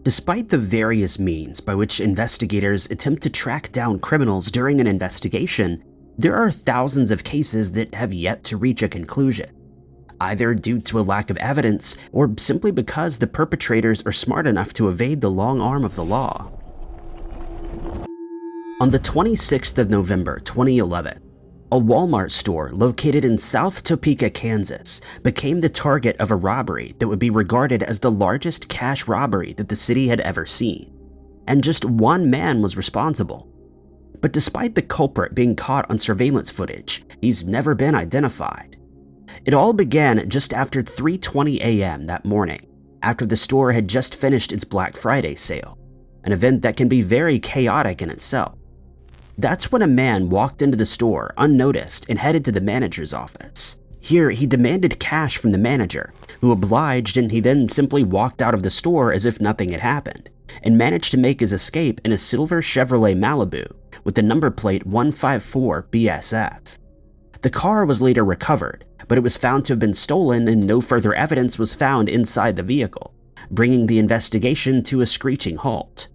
Despite the various means by which investigators attempt to track down criminals during an investigation, there are thousands of cases that have yet to reach a conclusion, either due to a lack of evidence or simply because the perpetrators are smart enough to evade the long arm of the law. On the 26th of November 2011, a Walmart store located in South Topeka, Kansas, became the target of a robbery that would be regarded as the largest cash robbery that the city had ever seen, and just one man was responsible. But despite the culprit being caught on surveillance footage, he's never been identified. It all began just after 3:20 a.m. that morning, after the store had just finished its Black Friday sale, an event that can be very chaotic in itself. That's when a man walked into the store unnoticed and headed to the manager's office. Here, he demanded cash from the manager, who obliged, and he then simply walked out of the store as if nothing had happened, and managed to make his escape in a silver Chevrolet Malibu with the number plate 154 BSF. The car was later recovered, but it was found to have been stolen and no further evidence was found inside the vehicle, bringing the investigation to a screeching halt.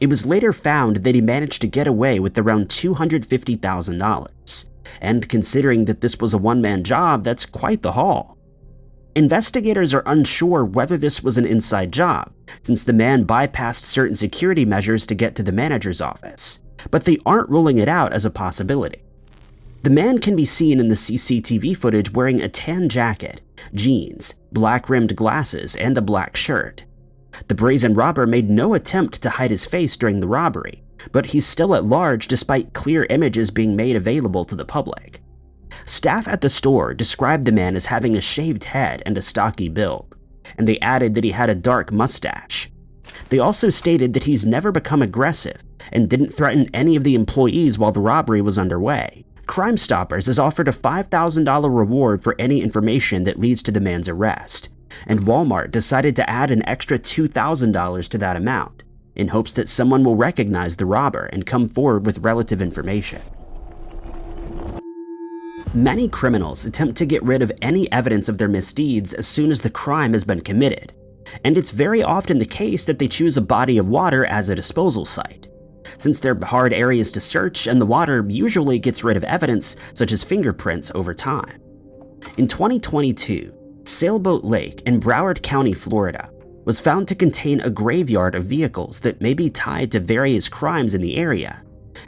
It was later found that he managed to get away with around $250,000, and considering that this was a one-man job, that's quite the haul. Investigators are unsure whether this was an inside job, since the man bypassed certain security measures to get to the manager's office, but they aren't ruling it out as a possibility. The man can be seen in the CCTV footage wearing a tan jacket, jeans, black-rimmed glasses, and a black shirt. The brazen robber made no attempt to hide his face during the robbery, but he's still at large despite clear images being made available to the public. Staff at the store described the man as having a shaved head and a stocky build, and they added that he had a dark mustache. They also stated that he's never become aggressive and didn't threaten any of the employees while the robbery was underway. Crime Stoppers has offered a $5,000 reward for any information that leads to the man's arrest, and Walmart decided to add an extra $2,000 to that amount, in hopes that someone will recognize the robber and come forward with relative information. Many criminals attempt to get rid of any evidence of their misdeeds as soon as the crime has been committed, and it's very often the case that they choose a body of water as a disposal site, since they're hard areas to search and the water usually gets rid of evidence such as fingerprints over time. In 2022, Sailboat Lake in Broward County, Florida, was found to contain a graveyard of vehicles that may be tied to various crimes in the area,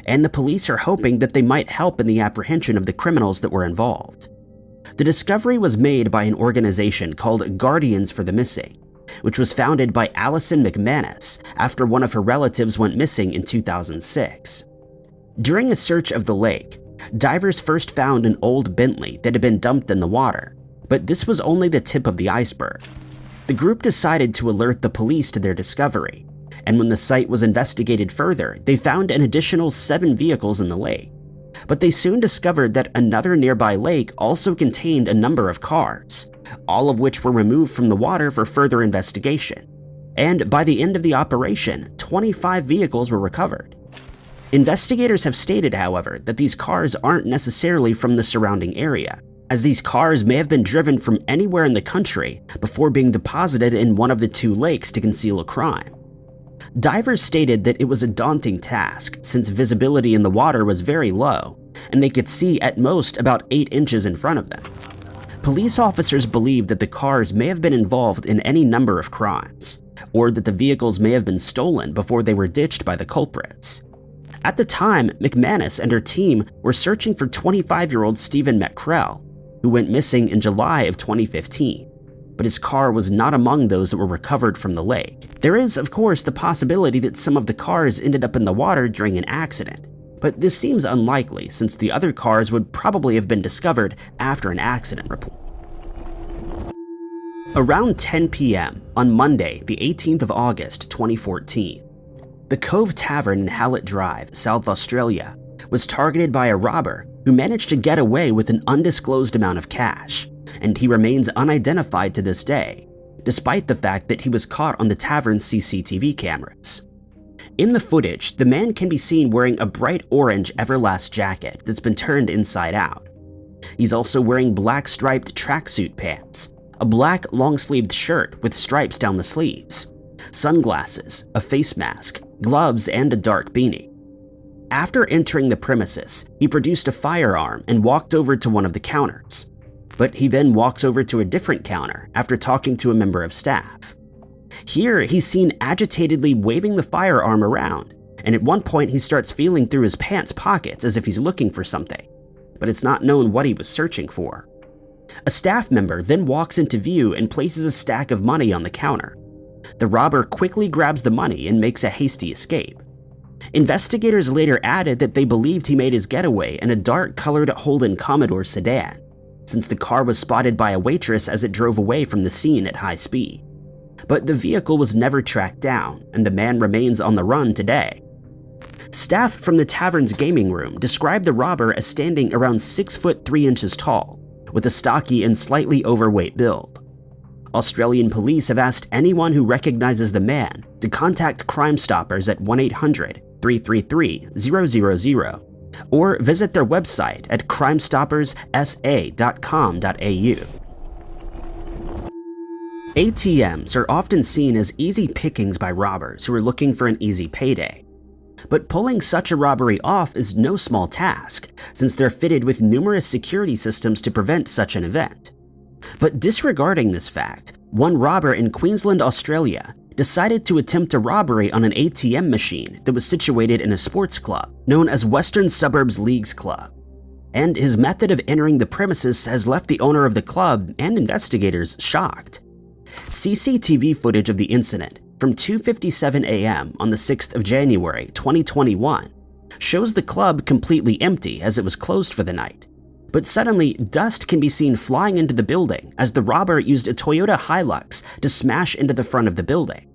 and the police are hoping that they might help in the apprehension of the criminals that were involved. The discovery was made by an organization called Guardians for the Missing, which was founded by Allison McManus after one of her relatives went missing in 2006. During a search of the lake, divers first found an old Bentley that had been dumped in the water, but this was only the tip of the iceberg. The group decided to alert the police to their discovery, and when the site was investigated further, they found an additional 7 vehicles in the lake. But they soon discovered that another nearby lake also contained a number of cars, all of which were removed from the water for further investigation. And by the end of the operation, 25 vehicles were recovered. Investigators have stated, however, that these cars aren't necessarily from the surrounding area, as these cars may have been driven from anywhere in the country before being deposited in one of the 2 lakes to conceal a crime. Divers stated that it was a daunting task since visibility in the water was very low, and they could see at most about 8 inches in front of them. Police officers believe that the cars may have been involved in any number of crimes, or that the vehicles may have been stolen before they were ditched by the culprits. At the time, McManus and her team were searching for 25-year-old Stephen McCrell, who went missing in July of 2015, but his car was not among those that were recovered from the lake. There is, of course, the possibility that some of the cars ended up in the water during an accident, but this seems unlikely since the other cars would probably have been discovered after an accident report. Around 10 p.m. on Monday, the 18th of August, 2014, the Cove Tavern in Hallett Drive, South Australia, was targeted by a robber who managed to get away with an undisclosed amount of cash, and he remains unidentified to this day, despite the fact that he was caught on the tavern's CCTV cameras. In the footage, the man can be seen wearing a bright orange Everlast jacket that's been turned inside out. He's also wearing black striped tracksuit pants, a black long-sleeved shirt with stripes down the sleeves, sunglasses, a face mask, gloves, and a dark beanie. After entering the premises, he produced a firearm and walked over to one of the counters. But he then walks over to a different counter after talking to a member of staff. Here, he's seen agitatedly waving the firearm around, and at one point he starts feeling through his pants pockets as if he's looking for something, but it's not known what he was searching for. A staff member then walks into view and places a stack of money on the counter. The robber quickly grabs the money and makes a hasty escape. Investigators later added that they believed he made his getaway in a dark-colored Holden Commodore sedan, since the car was spotted by a waitress as it drove away from the scene at high speed. But the vehicle was never tracked down, and the man remains on the run today. Staff from the Tavern's gaming room described the robber as standing around 6 foot 3 inches tall, with a stocky and slightly overweight build. Australian police have asked anyone who recognizes the man to contact Crime Stoppers at 1-800-333-000 or visit their website at crimestoppersa.com.au. ATMs are often seen as easy pickings by robbers who are looking for an easy payday. But pulling such a robbery off is no small task, since they're fitted with numerous security systems to prevent such an event. But disregarding this fact, one robber in Queensland, Australia, decided to attempt a robbery on an ATM machine that was situated in a sports club known as Western Suburbs Leagues Club. And his method of entering the premises has left the owner of the club and investigators shocked. CCTV footage of the incident from 2:57 a.m. on the 6th of January 2021 shows the club completely empty as it was closed for the night. But suddenly, dust can be seen flying into the building as the robber used a Toyota Hilux to smash into the front of the building.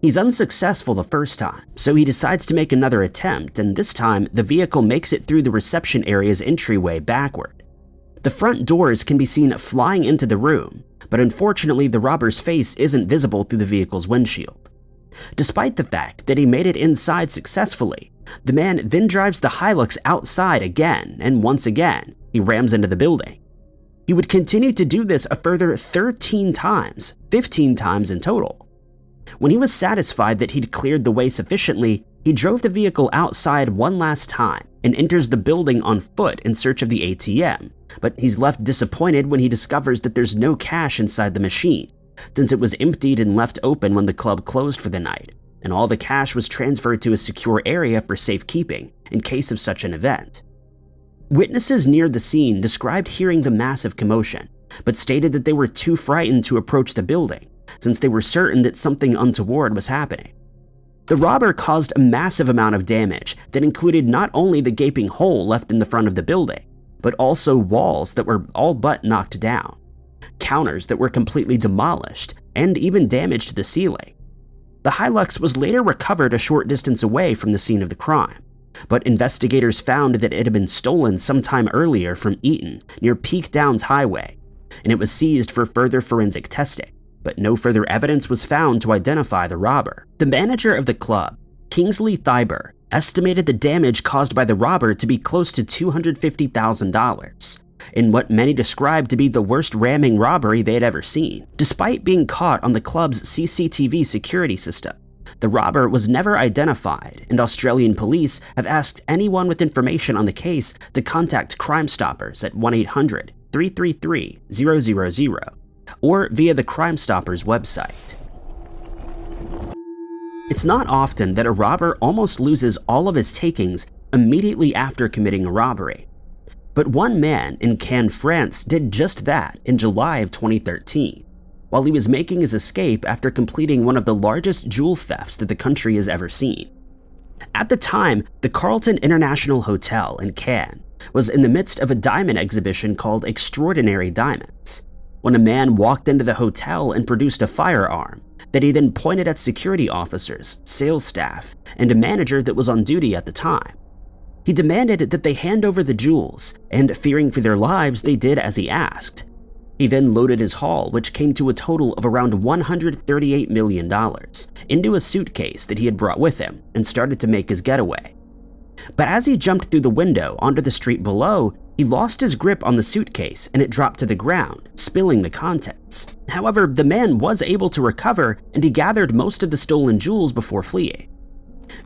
He's unsuccessful the first time, so he decides to make another attempt, and this time the vehicle makes it through the reception area's entryway backward. The front doors can be seen flying into the room, but unfortunately the robber's face isn't visible through the vehicle's windshield. Despite the fact that he made it inside successfully, the man then drives the Hilux outside again, and once again, he rams into the building. He would continue to do this a further 13 times, 15 times in total. When he was satisfied that he'd cleared the way sufficiently, he drove the vehicle outside one last time and enters the building on foot in search of the ATM, but he's left disappointed when he discovers that there's no cash inside the machine, since it was emptied and left open when the club closed for the night, and all the cash was transferred to a secure area for safekeeping in case of such an event. Witnesses near the scene described hearing the massive commotion, but stated that they were too frightened to approach the building, since they were certain that something untoward was happening. The robber caused a massive amount of damage that included not only the gaping hole left in the front of the building, but also walls that were all but knocked down, counters that were completely demolished, and even damage to the ceiling. The Hilux was later recovered a short distance away from the scene of the crime, but investigators found that it had been stolen sometime earlier from Eaton near Peak Downs Highway, and it was seized for further forensic testing, but no further evidence was found to identify the robber. The manager of the club, Kingsley Thiber, estimated the damage caused by the robber to be close to $250,000, in what many described to be the worst ramming robbery they had ever seen. Despite being caught on the club's CCTV security system, the robber was never identified, and Australian police have asked anyone with information on the case to contact Crime Stoppers at 1-800-333-000 or via the Crime Stoppers website. It's not often that a robber almost loses all of his takings immediately after committing a robbery. But one man in Cannes, France did just that in July of 2013, while he was making his escape after completing one of the largest jewel thefts that the country has ever seen. At the time, the Carlton International Hotel in Cannes was in the midst of a diamond exhibition called Extraordinary Diamonds, when a man walked into the hotel and produced a firearm that he then pointed at security officers, sales staff, and a manager that was on duty at the time. He demanded that they hand over the jewels, and fearing for their lives, they did as he asked. He then loaded his haul, which came to a total of around $138 million, into a suitcase that he had brought with him and started to make his getaway. But as he jumped through the window onto the street below, He lost his grip on the suitcase and it dropped to the ground, spilling the contents. However, the man was able to recover and he gathered most of the stolen jewels before fleeing.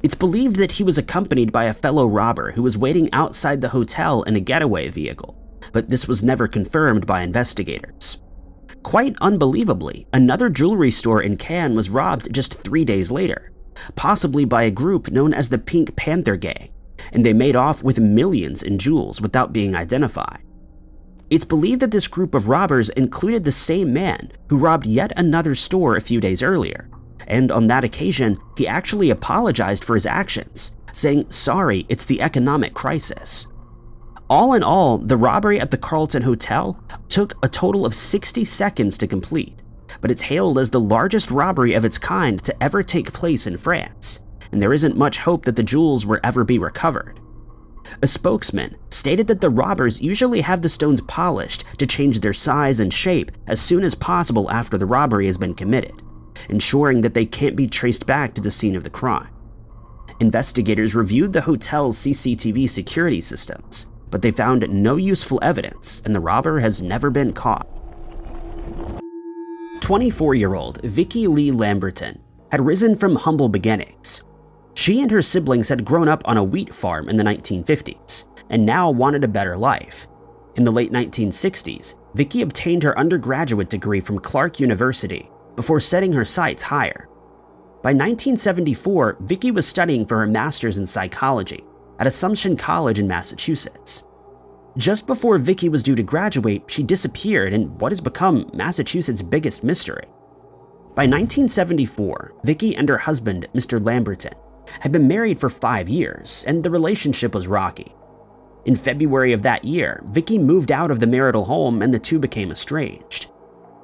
It's believed that he was accompanied by a fellow robber who was waiting outside the hotel in a getaway vehicle, but this was never confirmed by investigators. Quite unbelievably, another jewelry store in Cannes was robbed just 3 days later, possibly by a group known as the Pink Panther Gang, and they made off with millions in jewels without being identified. It's believed that this group of robbers included the same man who robbed yet another store a few days earlier, and on that occasion, he actually apologized for his actions, saying, "Sorry, it's the economic crisis." All in all, the robbery at the Carlton Hotel took a total of 60 seconds to complete, but it's hailed as the largest robbery of its kind to ever take place in France, and there isn't much hope that the jewels will ever be recovered. A spokesman stated that the robbers usually have the stones polished to change their size and shape as soon as possible after the robbery has been committed, ensuring that they can't be traced back to the scene of the crime. Investigators reviewed the hotel's CCTV security systems, but they found no useful evidence and the robber has never been caught. 24-year-old Vicki Lambertton had risen from humble beginnings. She and her siblings had grown up on a wheat farm in the 1950s and now wanted a better life. In the late 1960s, Vicki obtained her undergraduate degree from Clark University before setting her sights higher. By 1974, Vicki was studying for her master's in psychology at Assumption College in Massachusetts. Just before Vicki was due to graduate, she disappeared in what has become Massachusetts' biggest mystery. By 1974, Vicki and her husband, Mr. Lambertton, had been married for 5 years, and the relationship was rocky. In February of that year, Vicki moved out of the marital home and the two became estranged.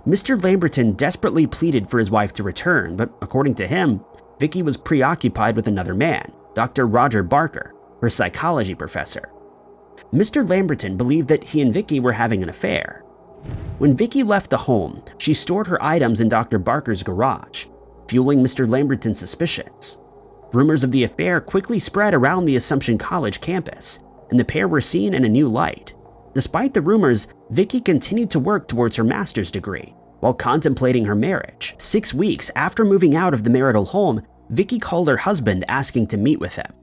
Mr. Lambertton desperately pleaded for his wife to return, but according to him, Vicki was preoccupied with another man, Dr. Roger Barker, her psychology professor. Mr. Lambertton believed that he and Vicki were having an affair. When Vicki left the home, she stored her items in Dr. Barker's garage, fueling Mr. Lamberton's suspicions. Rumors of the affair quickly spread around the Assumption College campus, and the pair were seen in a new light. Despite the rumors, Vicki continued to work towards her master's degree while contemplating her marriage. 6 weeks after moving out of the marital home, Vicki called her husband asking to meet with him.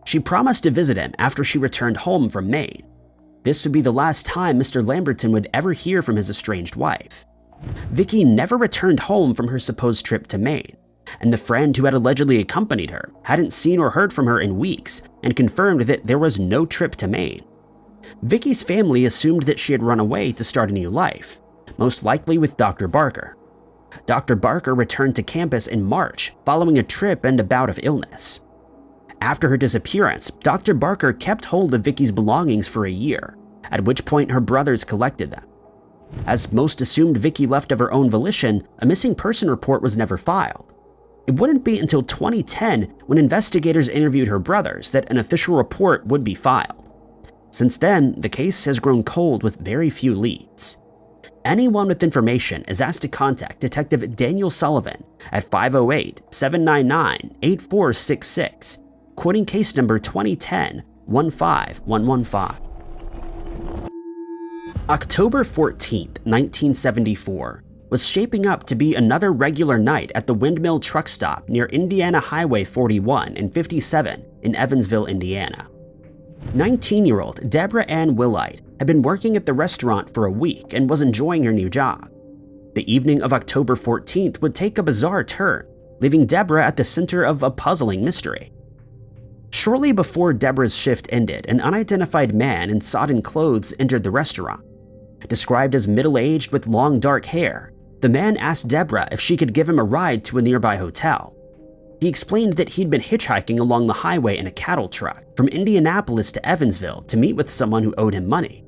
She promised to visit him after she returned home from Maine. This would be the last time Mr. Lambertton would ever hear from his estranged wife. Vicki never returned home from her supposed trip to Maine, and the friend who had allegedly accompanied her hadn't seen or heard from her in weeks and confirmed that there was no trip to Maine. Vicki's family assumed that she had run away to start a new life, most likely with Dr. Barker. Dr. Barker returned to campus in March following a trip and a bout of illness. After her disappearance, Dr. Barker kept hold of Vicki's belongings for a year, at which point her brothers collected them. As most assumed Vicki left of her own volition, a missing person report was never filed. It wouldn't be until 2010 when investigators interviewed her brothers that an official report would be filed. Since then, the case has grown cold with very few leads. Anyone with information is asked to contact Detective Daniel Sullivan at 508-799-8466, quoting case number 2010-15115. October 14th, 1974, was shaping up to be another regular night at the Windmill truck stop near Indiana Highway 41 and 57 in Evansville, Indiana. 19-year-old Deborah Willhite had been working at the restaurant for a week and was enjoying her new job. The evening of October 14th would take a bizarre turn, leaving Deborah at the center of a puzzling mystery. Shortly before Deborah's shift ended, an unidentified man in sodden clothes entered the restaurant. Described as middle-aged with long dark hair, the man asked Deborah if she could give him a ride to a nearby hotel. He explained that he'd been hitchhiking along the highway in a cattle truck from Indianapolis to Evansville to meet with someone who owed him money.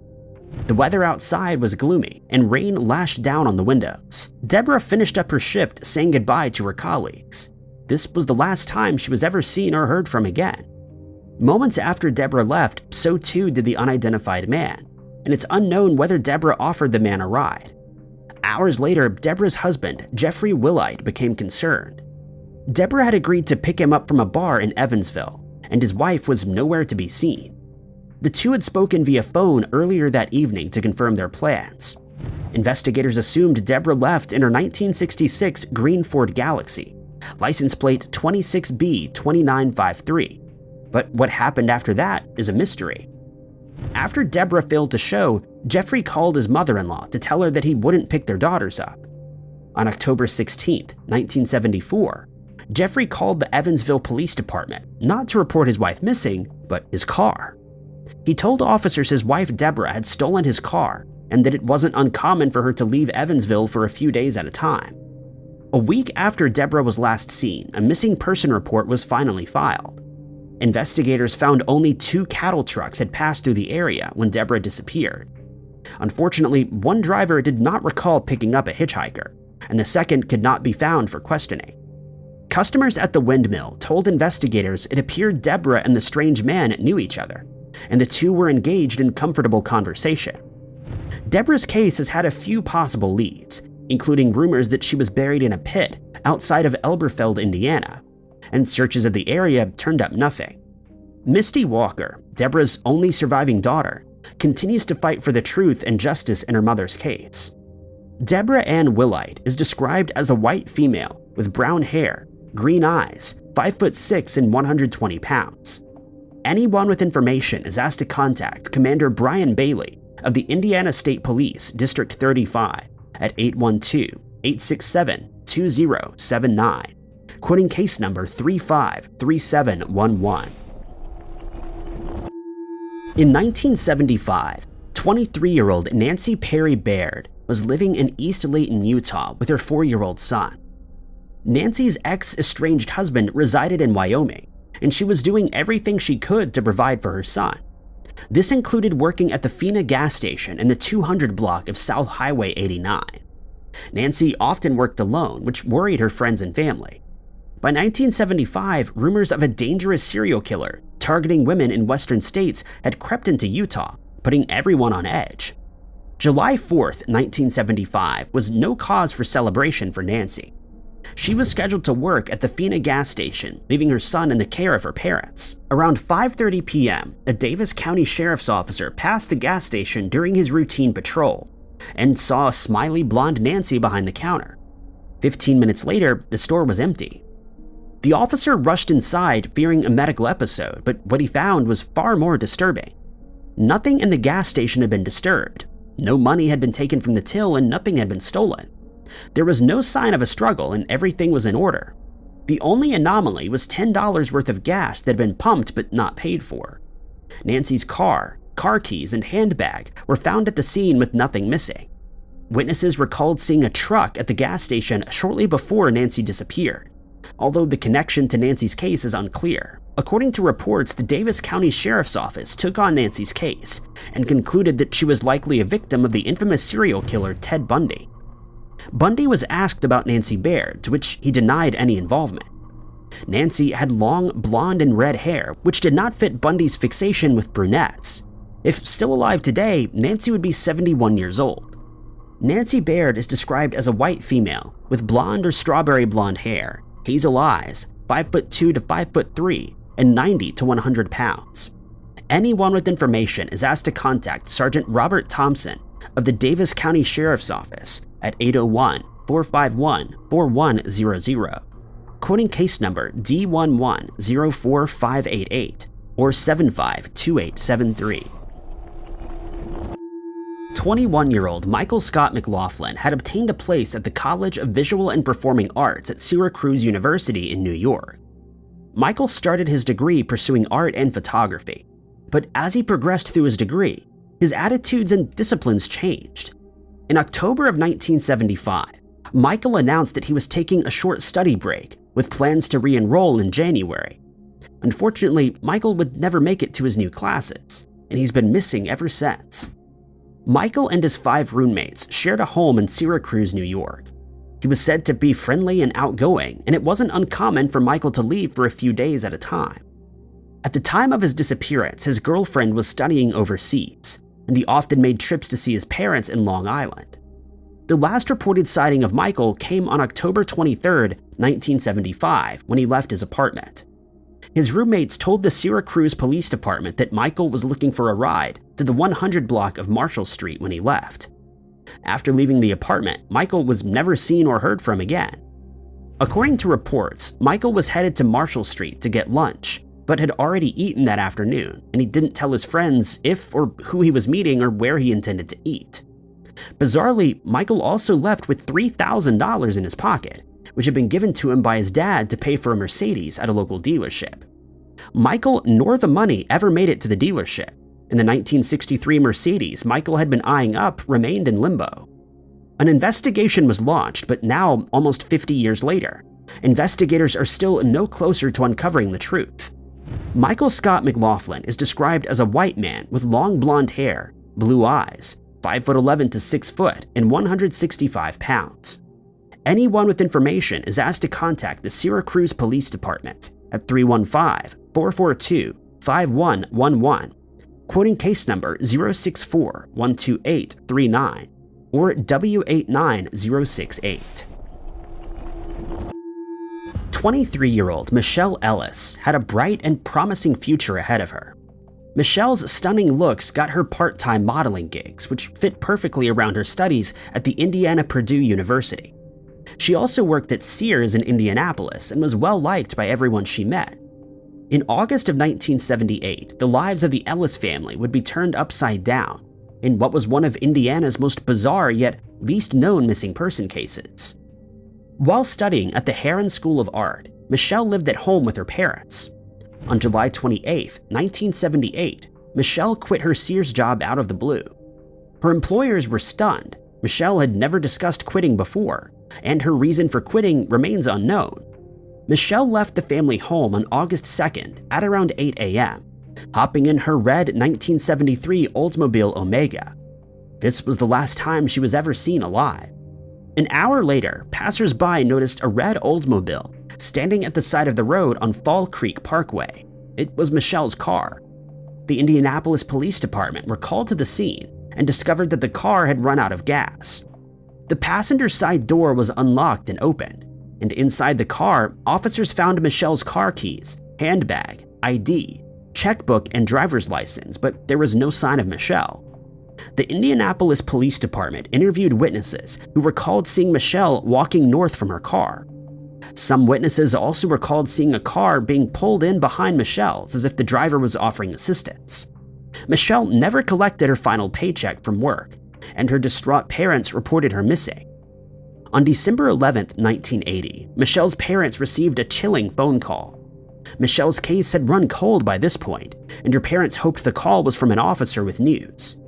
The weather outside was gloomy and rain lashed down on the windows. Deborah finished up her shift saying goodbye to her colleagues. This was the last time she was ever seen or heard from again. Moments after Deborah left, so too did the unidentified man, and it's unknown whether Deborah offered the man a ride. Hours later, Deborah's husband, Jeffrey Willhite, became concerned. Deborah had agreed to pick him up from a bar in Evansville, and his wife was nowhere to be seen. The two had spoken via phone earlier that evening to confirm their plans. Investigators assumed Deborah left in her 1966 green Ford Galaxy, license plate 26B2953. But what happened after that is a mystery. After Deborah failed to show, Jeffrey called his mother-in-law to tell her that he wouldn't pick their daughters up. On October 16, 1974, Jeffrey called the Evansville Police Department, not to report his wife missing, but his car. He told officers his wife Deborah had stolen his car and that it wasn't uncommon for her to leave Evansville for a few days at a time. A week after Deborah was last seen, a missing person report was finally filed. Investigators found only 2 cattle trucks had passed through the area when Deborah disappeared. Unfortunately, one driver did not recall picking up a hitchhiker, and the second could not be found for questioning. Customers at the windmill told investigators it appeared Deborah and the strange man knew each other, and the two were engaged in comfortable conversation. Deborah's case has had a few possible leads, including rumors that she was buried in a pit outside of Elberfeld, Indiana, and searches of the area turned up nothing. Misty Walker, Deborah's only surviving daughter, continues to fight for the truth and justice in her mother's case. Deborah Ann Willhite is described as a white female with brown hair, green eyes, 5'6" and 120 pounds. Anyone with information is asked to contact Commander Brian Bailey of the Indiana State Police, District 35, at 812-867-2079, quoting case number 353711. In 1975, 23-year-old Nancy Perry Baird was living in East Layton, Utah with her 4-year-old son. Nancy's ex-estranged husband resided in Wyoming, and she was doing everything she could to provide for her son. This included working at the Fina gas station in the 200 block of South Highway 89. Nancy often worked alone, which worried her friends and family. By 1975, rumors of a dangerous serial killer targeting women in western states had crept into Utah, putting everyone on edge. July 4th, 1975 was no cause for celebration for Nancy. She was scheduled to work at the Fina gas station, leaving her son in the care of her parents. Around 5:30 p.m., a Davis County sheriff's officer passed the gas station during his routine patrol and saw a smiley blonde Nancy behind the counter. 15 minutes later, the store was empty. The officer rushed inside fearing a medical episode, but what he found was far more disturbing. Nothing in the gas station had been disturbed. No money had been taken from the till and nothing had been stolen. There was no sign of a struggle and everything was in order. The only anomaly was $10 worth of gas that had been pumped but not paid for. Nancy's car keys, and handbag were found at the scene with nothing missing. Witnesses recalled seeing a truck at the gas station shortly before Nancy disappeared, although the connection to Nancy's case is unclear. According to reports, the Davis County Sheriff's Office took on Nancy's case and concluded that she was likely a victim of the infamous serial killer Ted Bundy. Bundy was asked about Nancy Baird, to which he denied any involvement. Nancy had long blonde and red hair, which did not fit Bundy's fixation with brunettes. If still alive today, Nancy would be 71 years old. Nancy Baird is described as a white female with blonde or strawberry blonde hair, hazel eyes, 5'2" to 5'3", and 90 to 100 pounds. Anyone with information is asked to contact Sergeant Robert Thompson of the Davis County Sheriff's Office at 801-451-4100, quoting case number D1104588 or 752873. 21-year-old Michael Scott McLaughlin had obtained a place at the College of Visual and Performing Arts at Syracuse University in New York. Michael started his degree pursuing art and photography, but as he progressed through his degree, his attitudes and disciplines changed. In October of 1975, Michael announced that he was taking a short study break with plans to re-enroll in January. Unfortunately, Michael would never make it to his new classes, and he's been missing ever since. Michael and his 5 roommates shared a home in Syracuse, New York. He was said to be friendly and outgoing, and it wasn't uncommon for Michael to leave for a few days at a time. At the time of his disappearance, his girlfriend was studying overseas, and he often made trips to see his parents in Long Island. The last reported sighting of Michael came on October 23, 1975, when he left his apartment. His roommates told the Syracuse Police Department that Michael was looking for a ride to the 100 block of Marshall Street when he left. After leaving the apartment, Michael was never seen or heard from again. According to reports, Michael was headed to Marshall Street to get lunch, but had already eaten that afternoon, and he didn't tell his friends if or who he was meeting or where he intended to eat. Bizarrely, Michael also left with $3,000 in his pocket, which had been given to him by his dad to pay for a Mercedes at a local dealership. Michael nor the money ever made it to the dealership, and the 1963 Mercedes Michael had been eyeing up remained in limbo. An investigation was launched, but now, almost 50 years later, investigators are still no closer to uncovering the truth. Michael Scott McLaughlin is described as a white man with long blonde hair, blue eyes, 5'11" to 6 foot, and 165 pounds. Anyone with information is asked to contact the Syracuse Police Department at 315-442-5111, quoting case number 064-12839 or W89068. 23-year-old Michelle Ellis had a bright and promising future ahead of her. Michelle's stunning looks got her part-time modeling gigs, which fit perfectly around her studies at the Indiana-Purdue University. She also worked at Sears in Indianapolis and was well-liked by everyone she met. In August of 1978, the lives of the Ellis family would be turned upside down in what was one of Indiana's most bizarre yet least known missing person cases. While studying at the Herron School of Art, Michelle lived at home with her parents. On July 28, 1978, Michelle quit her Sears job out of the blue. Her employers were stunned. Michelle had never discussed quitting before, and her reason for quitting remains unknown. Michelle left the family home on August 2nd at around 8 a.m., hopping in her red 1973 Oldsmobile Omega. This was the last time she was ever seen alive. An hour later, passers-by noticed a red Oldsmobile standing at the side of the road on Fall Creek Parkway. It was Michelle's car. The Indianapolis Police Department were called to the scene and discovered that the car had run out of gas. The passenger side door was unlocked and opened, and inside the car, officers found Michelle's car keys, handbag, ID, checkbook, and driver's license, but there was no sign of Michelle. The Indianapolis Police Department interviewed witnesses who recalled seeing Michelle walking north from her car. Some witnesses also recalled seeing a car being pulled in behind Michelle's as if the driver was offering assistance. Michelle never collected her final paycheck from work, and her distraught parents reported her missing. On December 11, 1980, Michelle's parents received a chilling phone call. Michelle's case had run cold by this point, and her parents hoped the call was from an officer with news.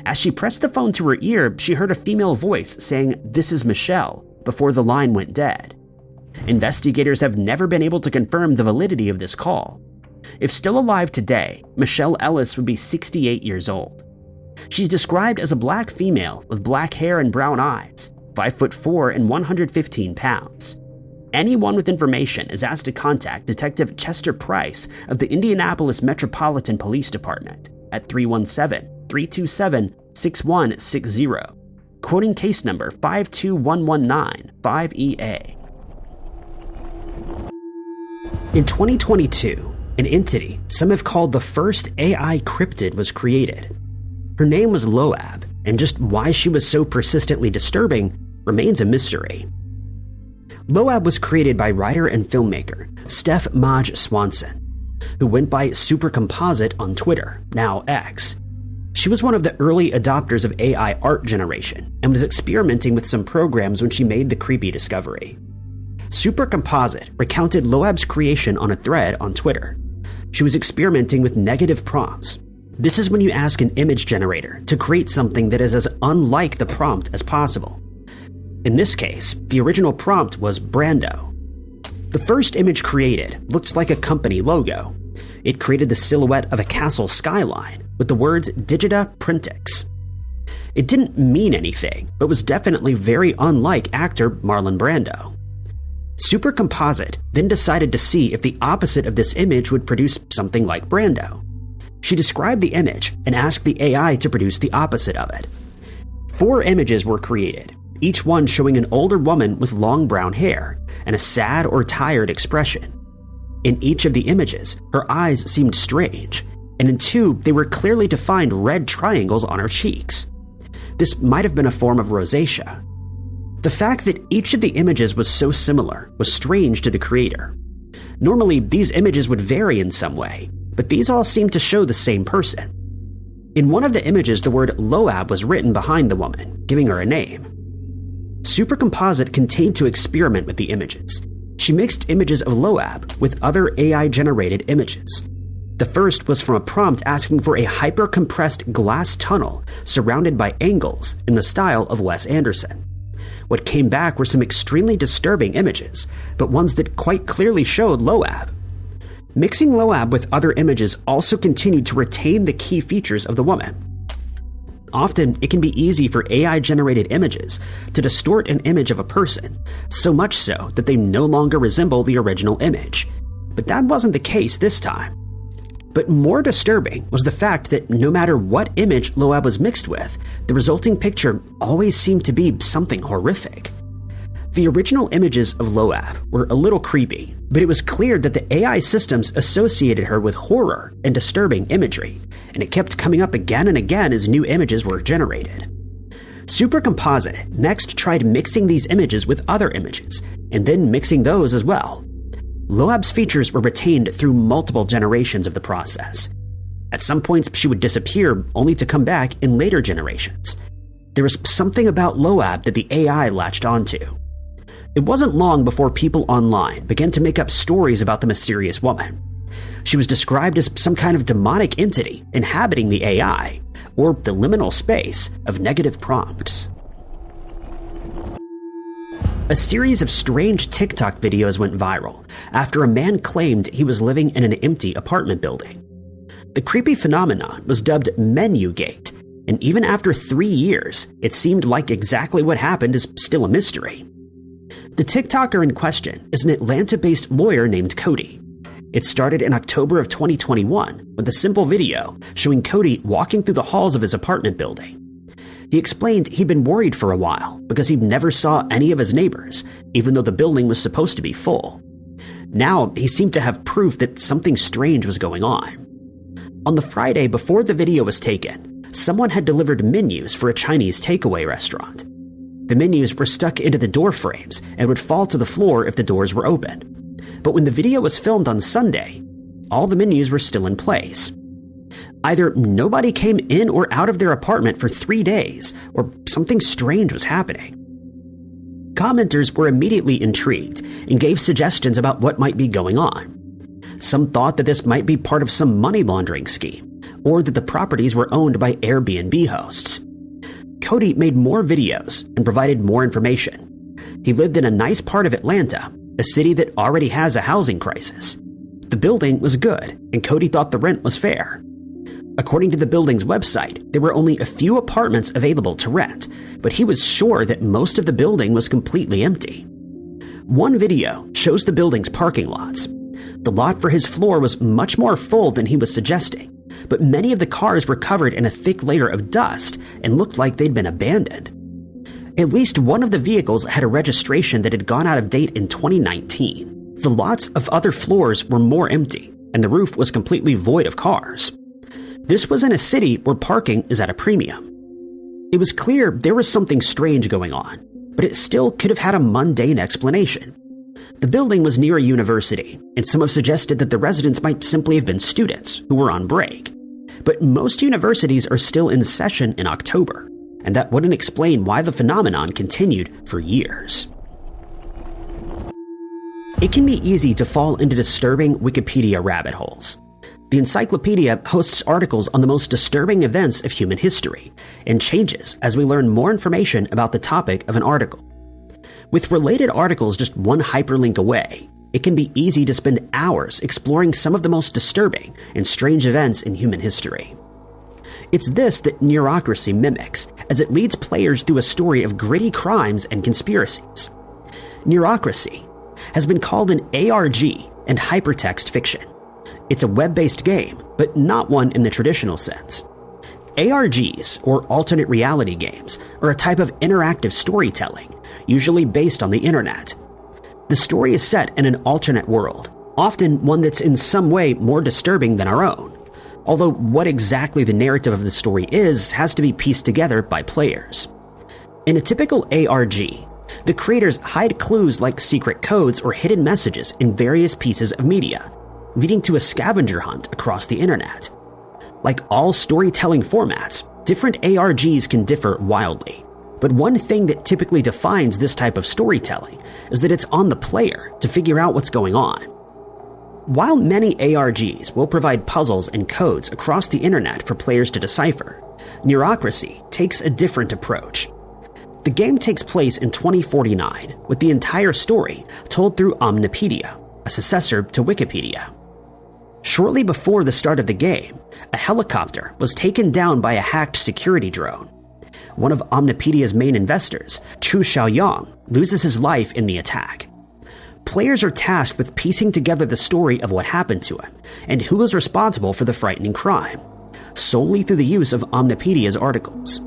As she pressed the phone to her ear, she heard a female voice saying, "This is Michelle," before the line went dead. Investigators have never been able to confirm the validity of this call. If still alive today, Michelle Ellis would be 68 years old. She's described as a black female with black hair and brown eyes, 5'4" and 115 pounds. Anyone with information is asked to contact Detective Chester Price of the Indianapolis Metropolitan Police Department at 317-327-6160, quoting case number 52119-5EA. In 2022, an entity some have called the first AI cryptid was created. Her name was Loab, and just why she was so persistently disturbing remains a mystery. Loab was created by writer and filmmaker Steph Maj Swanson, who went by Supercomposite on Twitter, now X. She was one of the early adopters of AI art generation and was experimenting with some programs when she made the creepy discovery. Supercomposite recounted Loab's creation on a thread on Twitter. She was experimenting with negative prompts. This is when you ask an image generator to create something that is as unlike the prompt as possible. In this case, the original prompt was Brando. The first image created looked like a company logo. It created the silhouette of a castle skyline with the words Digita Printix. It didn't mean anything, but was definitely very unlike actor Marlon Brando. Supercomposite then decided to see if the opposite of this image would produce something like Brando. She described the image and asked the AI to produce the opposite of it. 4 images were created, each one showing an older woman with long brown hair and a sad or tired expression. In each of the images, her eyes seemed strange, and in 2, they were clearly defined red triangles on her cheeks. This might have been a form of rosacea. The fact that each of the images was so similar was strange to the creator. Normally, these images would vary in some way, but these all seemed to show the same person. In one of the images, the word Loab was written behind the woman, giving her a name. Supercomposite continued to experiment with the images. She mixed images of Loab with other AI-generated images. The first was from a prompt asking for a hyper-compressed glass tunnel surrounded by angles in the style of Wes Anderson. What came back were some extremely disturbing images, but ones that quite clearly showed Loab. Mixing Loab with other images also continued to retain the key features of the woman. Often, it can be easy for AI-generated images to distort an image of a person, so much so that they no longer resemble the original image. But that wasn't the case this time. But more disturbing was the fact that no matter what image Loab was mixed with, the resulting picture always seemed to be something horrific. The original images of Loab were a little creepy, but it was clear that the AI systems associated her with horror and disturbing imagery, and it kept coming up again and again as new images were generated. Supercomposite next tried mixing these images with other images, and then mixing those as well. Loab's features were retained through multiple generations of the process. At some points, she would disappear only to come back in later generations. There was something about Loab that the AI latched onto. It wasn't long before people online began to make up stories about the mysterious woman. She was described as some kind of demonic entity inhabiting the AI, or the liminal space of negative prompts. A series of strange TikTok videos went viral after a man claimed he was living in an empty apartment building. The creepy phenomenon was dubbed Menugate, and even after 3 years, it seemed like exactly what happened is still a mystery. The TikToker in question is an Atlanta-based lawyer named Cody. It started in October of 2021 with a simple video showing Cody walking through the halls of his apartment building. He explained he'd been worried for a while because he never saw any of his neighbors, even though the building was supposed to be full. Now, he seemed to have proof that something strange was going on. On the Friday before the video was taken, someone had delivered menus for a Chinese takeaway restaurant. The menus were stuck into the door frames and would fall to the floor if the doors were open. But when the video was filmed on Sunday, all the menus were still in place. Either nobody came in or out of their apartment for 3 days, or something strange was happening. Commenters were immediately intrigued and gave suggestions about what might be going on. Some thought that this might be part of some money laundering scheme, or that the properties were owned by Airbnb hosts. Cody made more videos and provided more information. He lived in a nice part of Atlanta, a city that already has a housing crisis. The building was good, and Cody thought the rent was fair. According to the building's website, there were only a few apartments available to rent, but he was sure that most of the building was completely empty. One video shows the building's parking lots. The lot for his floor was much more full than he was suggesting, but many of the cars were covered in a thick layer of dust and looked like they'd been abandoned. At least one of the vehicles had a registration that had gone out of date in 2019. The lots of other floors were more empty, and the roof was completely void of cars. This was in a city where parking is at a premium. It was clear there was something strange going on, but it still could have had a mundane explanation. The building was near a university, and some have suggested that the residents might simply have been students who were on break. But most universities are still in session in October, and that wouldn't explain why the phenomenon continued for years. It can be easy to fall into disturbing Wikipedia rabbit holes. The encyclopedia hosts articles on the most disturbing events of human history, and changes as we learn more information about the topic of an article. With related articles just one hyperlink away, it can be easy to spend hours exploring some of the most disturbing and strange events in human history. It's this that Neurocracy mimics, as it leads players through a story of gritty crimes and conspiracies. Neurocracy has been called an ARG and hypertext fiction. It's a web-based game, but not one in the traditional sense. ARGs, or alternate reality games, are a type of interactive storytelling, usually based on the internet. The story is set in an alternate world, often one that's in some way more disturbing than our own. Although what exactly the narrative of the story is has to be pieced together by players. In a typical ARG, the creators hide clues like secret codes or hidden messages in various pieces of media, leading to a scavenger hunt across the internet. Like all storytelling formats, different ARGs can differ wildly, but one thing that typically defines this type of storytelling is that it's on the player to figure out what's going on. While many ARGs will provide puzzles and codes across the internet for players to decipher, Neurocracy takes a different approach. The game takes place in 2049, with the entire story told through Omnipedia, a successor to Wikipedia. Shortly before the start of the game, a helicopter was taken down by a hacked security drone. One of Omnipedia's main investors, Chu Xiaoyang, loses his life in the attack. Players are tasked with piecing together the story of what happened to him and who was responsible for the frightening crime, solely through the use of Omnipedia's articles.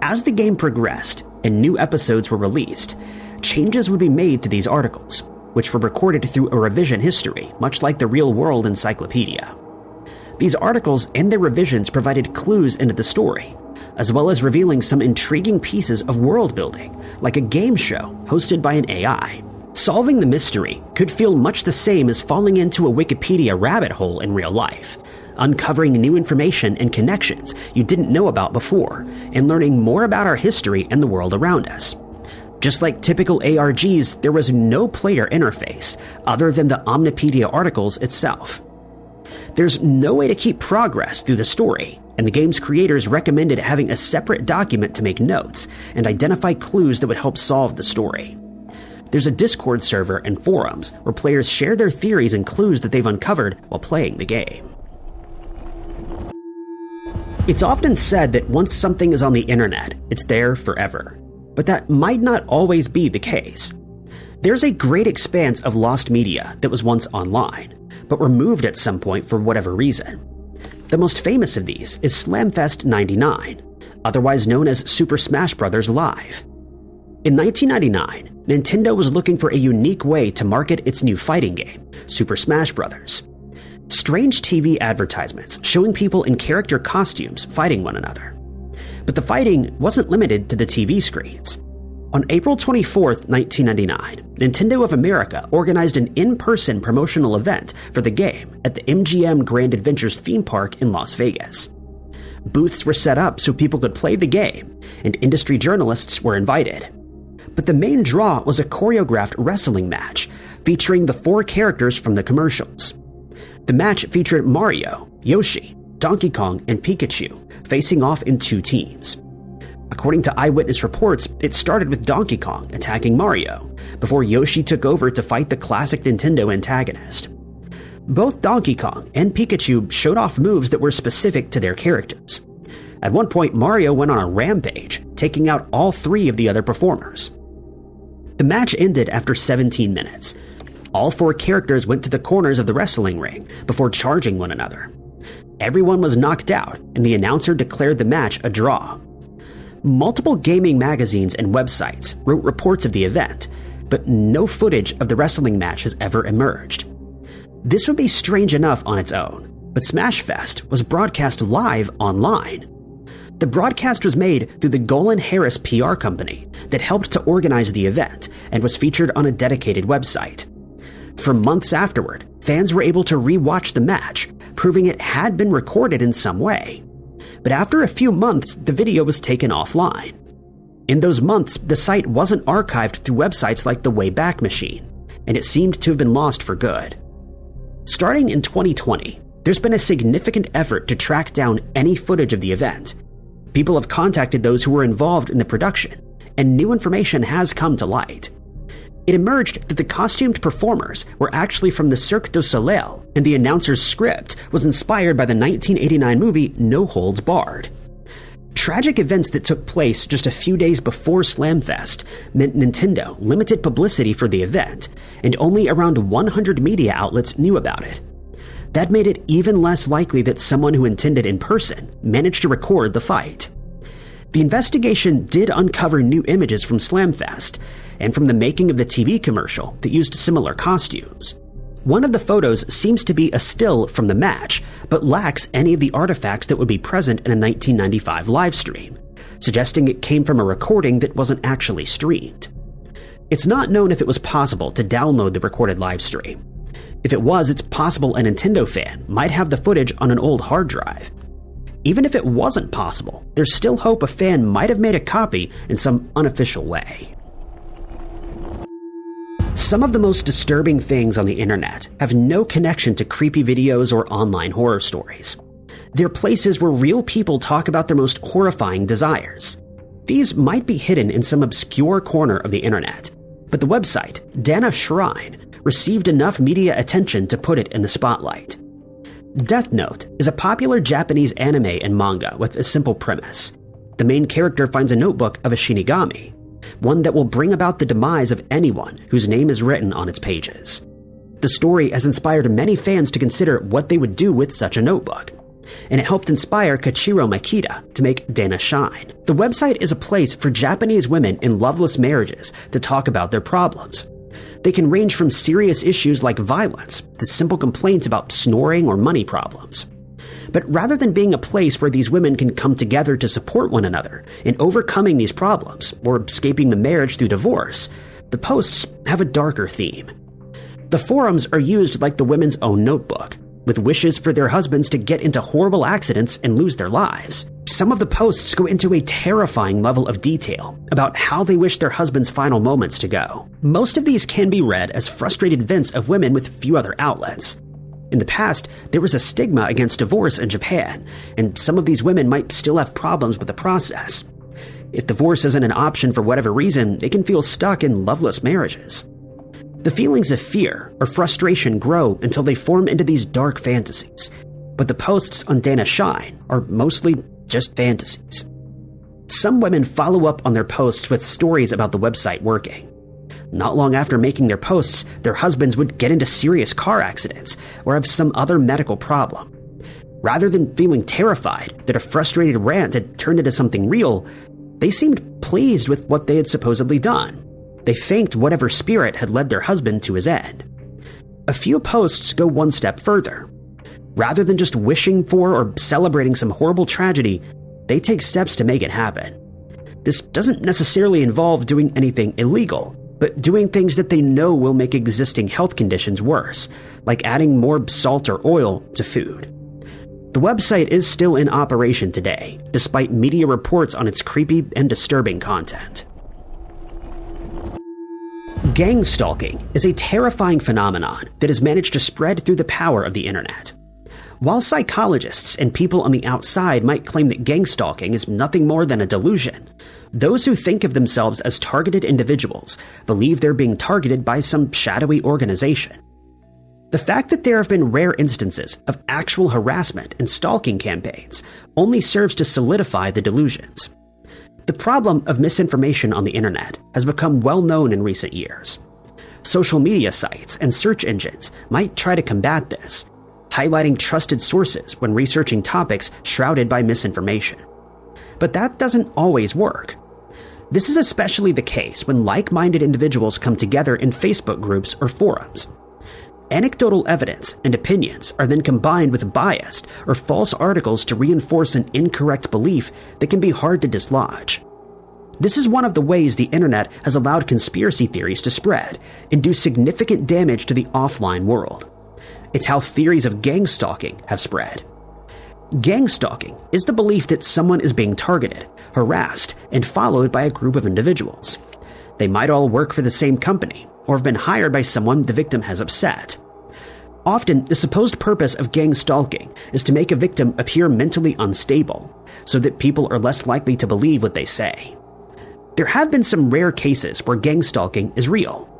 As the game progressed and new episodes were released, changes would be made to these articles, which were recorded through a revision history, much like the real-world encyclopedia. These articles and their revisions provided clues into the story, as well as revealing some intriguing pieces of world-building, like a game show hosted by an AI. Solving the mystery could feel much the same as falling into a Wikipedia rabbit hole in real life, uncovering new information and connections you didn't know about before, and learning more about our history and the world around us. Just like typical ARGs, there was no player interface other than the Omnipedia articles itself. There's no way to keep progress through the story, and the game's creators recommended having a separate document to make notes and identify clues that would help solve the story. There's a Discord server and forums where players share their theories and clues that they've uncovered while playing the game. It's often said that once something is on the internet, it's there forever. But that might not always be the case. There's a great expanse of lost media that was once online, but removed at some point for whatever reason. The most famous of these is Slamfest 99, otherwise known as Super Smash Bros. Live. In 1999, Nintendo was looking for a unique way to market its new fighting game, Super Smash Bros. Strange TV advertisements showing people in character costumes fighting one another. But the fighting wasn't limited to the TV screens. On April 24, 1999, Nintendo of America organized an in-person promotional event for the game at the MGM Grand Adventures theme park in Las Vegas. Booths were set up so people could play the game, and industry journalists were invited. But the main draw was a choreographed wrestling match featuring the 4 characters from the commercials. The match featured Mario, Yoshi, Donkey Kong, and Pikachu facing off in 2 teams. According to eyewitness reports, it started with Donkey Kong attacking Mario, before Yoshi took over to fight the classic Nintendo antagonist. Both Donkey Kong and Pikachu showed off moves that were specific to their characters. At one point, Mario went on a rampage, taking out all 3 of the other performers. The match ended after 17 minutes. All 4 characters went to the corners of the wrestling ring before charging one another. Everyone was knocked out, and the announcer declared the match a draw. Multiple gaming magazines and websites wrote reports of the event, but no footage of the wrestling match has ever emerged. This would be strange enough on its own, but Smashfest was broadcast live online. The broadcast was made through the Golan Harris PR company that helped to organize the event and was featured on a dedicated website. For months afterward, fans were able to re-watch the match, proving it had been recorded in some way. But after a few months, the video was taken offline. In those months, the site wasn't archived through websites like the Wayback Machine, and it seemed to have been lost for good. Starting in 2020, there's been a significant effort to track down any footage of the event. People have contacted those who were involved in the production, and new information has come to light. It emerged that the costumed performers were actually from the Cirque du Soleil, and the announcer's script was inspired by the 1989 movie No Holds Barred. Tragic events that took place just a few days before Slamfest meant Nintendo limited publicity for the event, and only around 100 media outlets knew about it. That made it even less likely that someone who attended in person managed to record the fight. The investigation did uncover new images from Slamfest, and from the making of the TV commercial that used similar costumes. One of the photos seems to be a still from the match, but lacks any of the artifacts that would be present in a 1995 livestream, suggesting it came from a recording that wasn't actually streamed. It's not known if it was possible to download the recorded livestream. If it was, it's possible a Nintendo fan might have the footage on an old hard drive. Even if it wasn't possible, there's still hope a fan might have made a copy in some unofficial way. Some of the most disturbing things on the internet have no connection to creepy videos or online horror stories. They're places where real people talk about their most horrifying desires. These might be hidden in some obscure corner of the internet, but the website, Dana Shrine, received enough media attention to put it in the spotlight. Death Note is a popular Japanese anime and manga with a simple premise. The main character finds a notebook of a Shinigami, one that will bring about the demise of anyone whose name is written on its pages. The story has inspired many fans to consider what they would do with such a notebook, and it helped inspire Kachiro Makita to make Dana Shine. The website is a place for Japanese women in loveless marriages to talk about their problems. They can range from serious issues like violence to simple complaints about snoring or money problems. But rather than being a place where these women can come together to support one another in overcoming these problems or escaping the marriage through divorce, the posts have a darker theme. The forums are used like the women's own notebook, with wishes for their husbands to get into horrible accidents and lose their lives. Some of the posts go into a terrifying level of detail about how they wish their husband's final moments to go. Most of these can be read as frustrated vents of women with few other outlets. In the past, there was a stigma against divorce in Japan, and some of these women might still have problems with the process. If divorce isn't an option for whatever reason, they can feel stuck in loveless marriages. The feelings of fear or frustration grow until they form into these dark fantasies, but the posts on Dana Shine are mostly just fantasies. Some women follow up on their posts with stories about the website working. Not long after making their posts, their husbands would get into serious car accidents or have some other medical problem. Rather than feeling terrified that a frustrated rant had turned into something real, they seemed pleased with what they had supposedly done. They thanked whatever spirit had led their husband to his end. A few posts go one step further. Rather than just wishing for or celebrating some horrible tragedy, they take steps to make it happen. This doesn't necessarily involve doing anything illegal, but doing things that they know will make existing health conditions worse, like adding more salt or oil to food. The website is still in operation today, despite media reports on its creepy and disturbing content. Gangstalking is a terrifying phenomenon that has managed to spread through the power of the internet. While psychologists and people on the outside might claim that gangstalking is nothing more than a delusion, those who think of themselves as targeted individuals believe they're being targeted by some shadowy organization. The fact that there have been rare instances of actual harassment and stalking campaigns only serves to solidify the delusions. The problem of misinformation on the internet has become well known in recent years. Social media sites and search engines might try to combat this, highlighting trusted sources when researching topics shrouded by misinformation. But that doesn't always work. This is especially the case when like-minded individuals come together in Facebook groups or forums. Anecdotal evidence and opinions are then combined with biased or false articles to reinforce an incorrect belief that can be hard to dislodge. This is one of the ways the internet has allowed conspiracy theories to spread and do significant damage to the offline world. It's how theories of gangstalking have spread. Gangstalking is the belief that someone is being targeted, harassed, and followed by a group of individuals. They might all work for the same company, or have been hired by someone the victim has upset. Often, the supposed purpose of gangstalking is to make a victim appear mentally unstable, so that people are less likely to believe what they say. There have been some rare cases where gangstalking is real.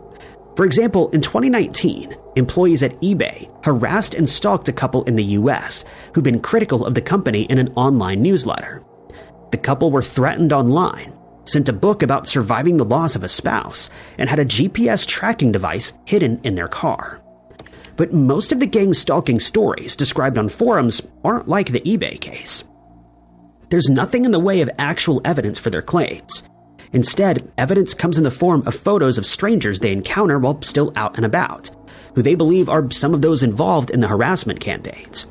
For example, in 2019, employees at eBay harassed and stalked a couple in the US who'd been critical of the company in an online newsletter. The couple were threatened online, sent a book about surviving the loss of a spouse, and had a GPS tracking device hidden in their car. But most of the gangstalking stories described on forums aren't like the eBay case. There's nothing in the way of actual evidence for their claims. Instead, evidence comes in the form of photos of strangers they encounter while still out and about, who they believe are some of those involved in the harassment campaigns.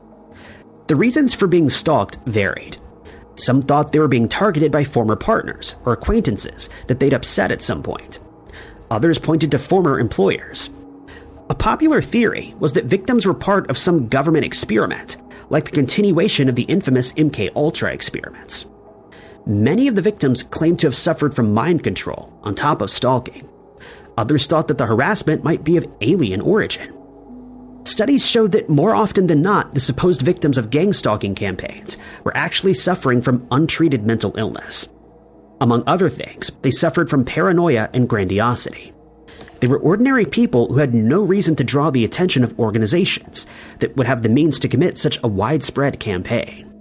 The reasons for being stalked varied. Some thought they were being targeted by former partners or acquaintances that they'd upset at some point. Others pointed to former employers. A popular theory was that victims were part of some government experiment, like the continuation of the infamous MKUltra experiments. Many of the victims claimed to have suffered from mind control on top of stalking. Others thought that the harassment might be of alien origin. Studies showed that more often than not, the supposed victims of gangstalking campaigns were actually suffering from untreated mental illness. Among other things, they suffered from paranoia and grandiosity. They were ordinary people who had no reason to draw the attention of organizations that would have the means to commit such a widespread campaign.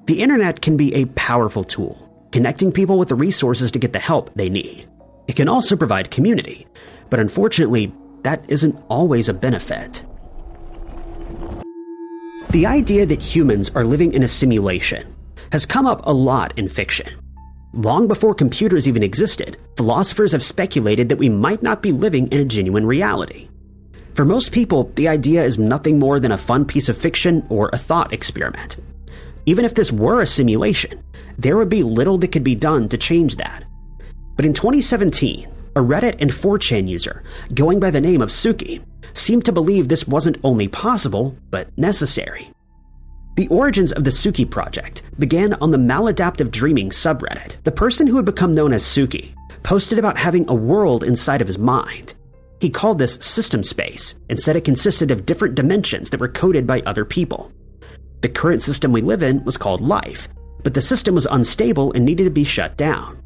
The internet can be a powerful tool, connecting people with the resources to get the help they need. It can also provide community, but unfortunately, that isn't always a benefit. The idea that humans are living in a simulation has come up a lot in fiction. Long before computers even existed, philosophers have speculated that we might not be living in a genuine reality. For most people, the idea is nothing more than a fun piece of fiction or a thought experiment. Even if this were a simulation, there would be little that could be done to change that. But in 2017, a Reddit and 4chan user, going by the name of Tsuki, seemed to believe this wasn't only possible, but necessary. The origins of the Tsuki project began on the maladaptive dreaming subreddit. The person who had become known as Tsuki posted about having a world inside of his mind. He called this system space and said it consisted of different dimensions that were coded by other people. The current system we live in was called life, but the system was unstable and needed to be shut down.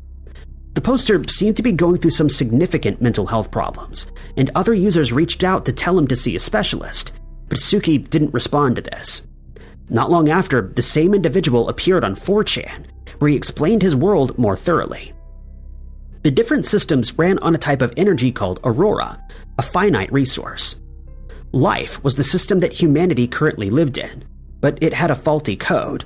The poster seemed to be going through some significant mental health problems, and other users reached out to tell him to see a specialist, but Tsuki didn't respond to this. Not long after, the same individual appeared on 4chan, where he explained his world more thoroughly. The different systems ran on a type of energy called aurora, a finite resource. Life was the system that humanity currently lived in, but it had a faulty code.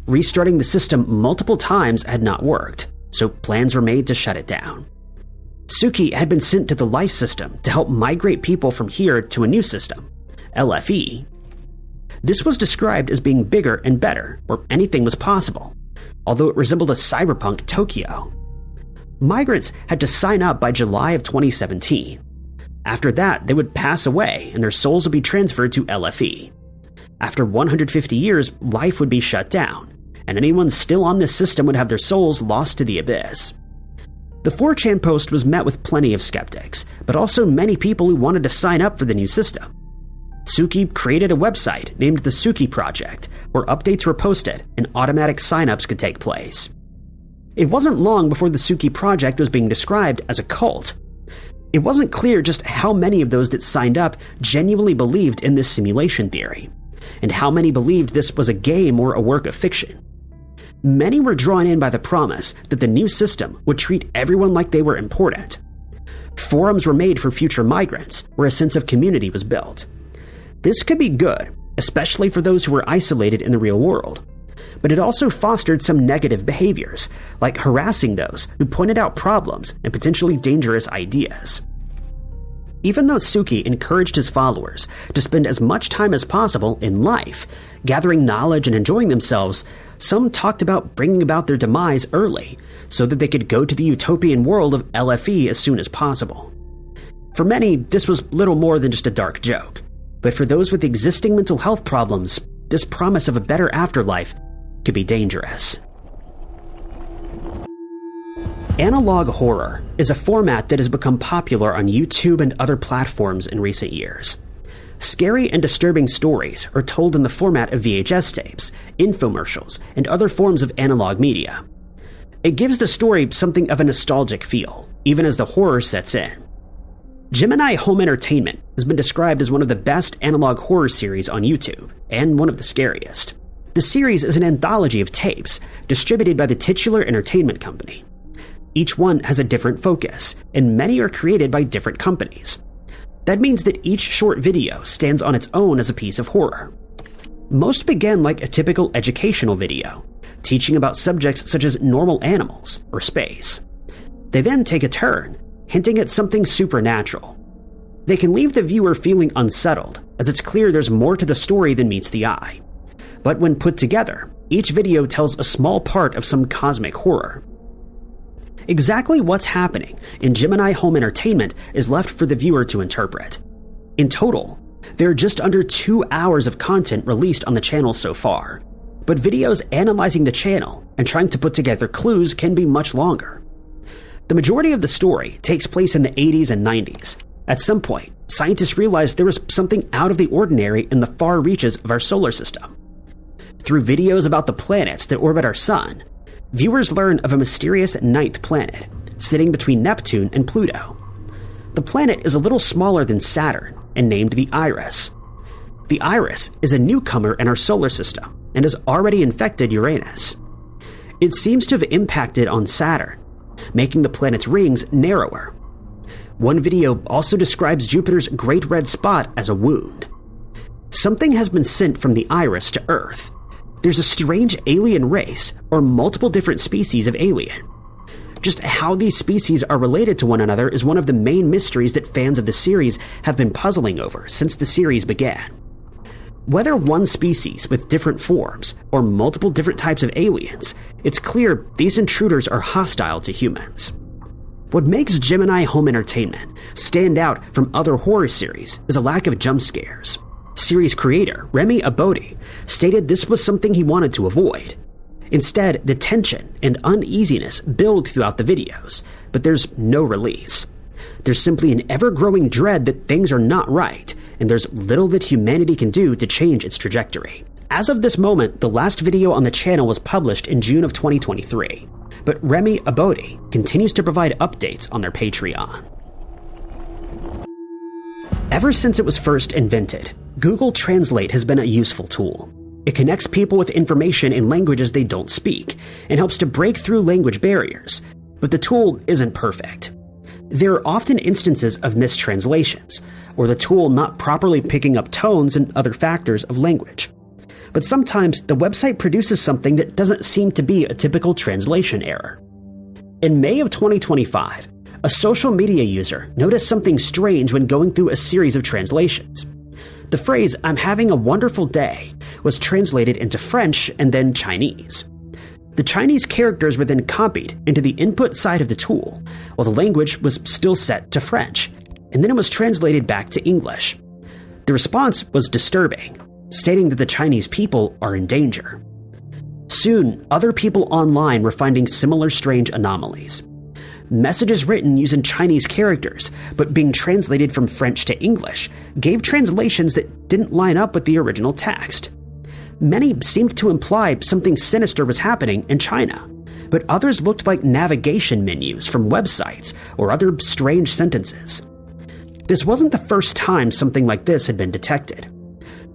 Restarting the system multiple times had not worked, so plans were made to shut it down. Tsuki had been sent to the life system to help migrate people from here to a new system, LFE. This was described as being bigger and better, where anything was possible, although it resembled a cyberpunk Tokyo. Migrants had to sign up by July of 2017. After that, they would pass away and their souls would be transferred to LFE. After 150 years, life would be shut down, and anyone still on this system would have their souls lost to the abyss. The 4chan post was met with plenty of skeptics, but also many people who wanted to sign up for the new system. Tsuki created a website named the Tsuki Project, where updates were posted and automatic signups could take place. It wasn't long before the Tsuki Project was being described as a cult. It wasn't clear just how many of those that signed up genuinely believed in this simulation theory, and how many believed this was a game or a work of fiction. Many were drawn in by the promise that the new system would treat everyone like they were important. Forums were made for future migrants, where a sense of community was built. This could be good, especially for those who were isolated in the real world. But it also fostered some negative behaviors, like harassing those who pointed out problems and potentially dangerous ideas. Even though Tsuki encouraged his followers to spend as much time as possible in life, gathering knowledge and enjoying themselves, some talked about bringing about their demise early, so that they could go to the utopian world of LFE as soon as possible. For many, this was little more than just a dark joke. But for those with existing mental health problems, this promise of a better afterlife could be dangerous. Analog horror is a format that has become popular on YouTube and other platforms in recent years. Scary and disturbing stories are told in the format of VHS tapes, infomercials, and other forms of analog media. It gives the story something of a nostalgic feel, even as the horror sets in. Gemini Home Entertainment has been described as one of the best analog horror series on YouTube, and one of the scariest. The series is an anthology of tapes, distributed by the titular entertainment company. Each one has a different focus, and many are created by different companies. That means that each short video stands on its own as a piece of horror. Most begin like a typical educational video, teaching about subjects such as normal animals or space. They then take a turn, hinting at something supernatural. They can leave the viewer feeling unsettled, as it's clear there's more to the story than meets the eye. But when put together, each video tells a small part of some cosmic horror. Exactly what's happening in Gemini Home Entertainment is left for the viewer to interpret. In total, there are just under 2 hours of content released on the channel so far, but videos analyzing the channel and trying to put together clues can be much longer. The majority of the story takes place in the 80s and 90s. At some point, scientists realized there was something out of the ordinary in the far reaches of our solar system. Through videos about the planets that orbit our sun, viewers learn of a mysterious ninth planet, sitting between Neptune and Pluto. The planet is a little smaller than Saturn and named the Iris. The Iris is a newcomer in our solar system and has already infected Uranus. It seems to have impacted on Saturn, making the planet's rings narrower. One video also describes Jupiter's Great Red Spot as a wound. Something has been sent from the Iris to Earth. There's a strange alien race, or multiple different species of alien. Just how these species are related to one another is one of the main mysteries that fans of the series have been puzzling over since the series began. Whether one species with different forms, or multiple different types of aliens, it's clear these intruders are hostile to humans. What makes Gemini Home Entertainment stand out from other horror series is a lack of jump scares. Series creator Remy Abodi stated this was something he wanted to avoid. Instead, the tension and uneasiness build throughout the videos, but there's no release. There's simply an ever-growing dread that things are not right, and there's little that humanity can do to change its trajectory. As of this moment, the last video on the channel was published in June of 2023, but Remy Abodi continues to provide updates on their Patreon. Ever since it was first invented, Google Translate has been a useful tool. It connects people with information in languages they don't speak, and helps to break through language barriers, but the tool isn't perfect. There are often instances of mistranslations, or the tool not properly picking up tones and other factors of language. But sometimes the website produces something that doesn't seem to be a typical translation error. In May of 2025, a social media user noticed something strange when going through a series of translations. The phrase, "I'm having a wonderful day," was translated into French and then Chinese. The Chinese characters were then copied into the input side of the tool, while the language was still set to French, and then it was translated back to English. The response was disturbing, stating that the Chinese people are in danger. Soon, other people online were finding similar strange anomalies. Messages written using Chinese characters, but being translated from French to English, gave translations that didn't line up with the original text. Many seemed to imply something sinister was happening in China, but others looked like navigation menus from websites or other strange sentences. This wasn't the first time something like this had been detected.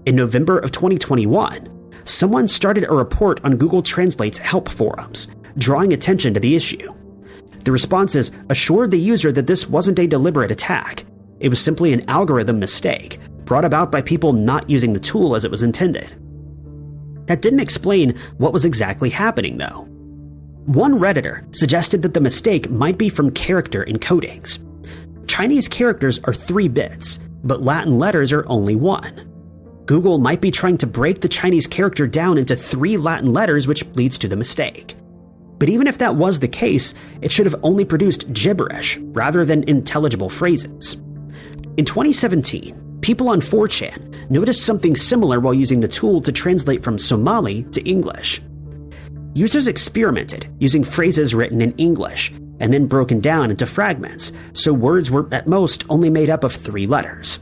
In November of 2021, someone started a report on Google Translate's help forums, drawing attention to the issue. The responses assured the user that this wasn't a deliberate attack. It was simply an algorithm mistake, brought about by people not using the tool as it was intended. That didn't explain what was exactly happening, though. One Redditor suggested that the mistake might be from character encodings. Chinese characters are 3 bits, but Latin letters are only 1. Google might be trying to break the Chinese character down into 3 Latin letters, which leads to the mistake. But even if that was the case, it should have only produced gibberish rather than intelligible phrases. In 2017, people on 4chan noticed something similar while using the tool to translate from Somali to English. Users experimented using phrases written in English and then broken down into fragments, so words were at most only made up of 3 letters.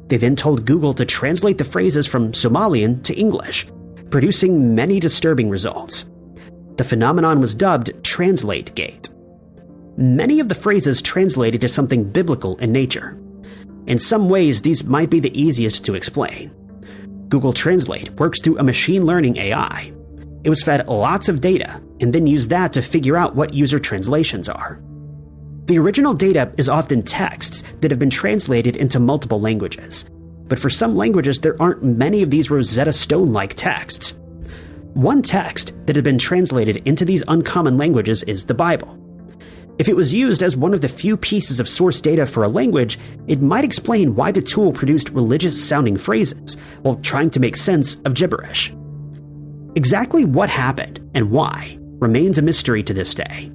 They then told Google to translate the phrases from Somalian to English, producing many disturbing results. The phenomenon was dubbed Translategate. Many of the phrases translated to something biblical in nature. In some ways, these might be the easiest to explain. Google Translate works through a machine learning AI. It was fed lots of data, and then used that to figure out what user translations are. The original data is often texts that have been translated into multiple languages, but for some languages there aren't many of these Rosetta Stone-like texts. One text that has been translated into these uncommon languages is the Bible. If it was used as one of the few pieces of source data for a language, it might explain why the tool produced religious-sounding phrases while trying to make sense of gibberish. Exactly what happened and why remains a mystery to this day.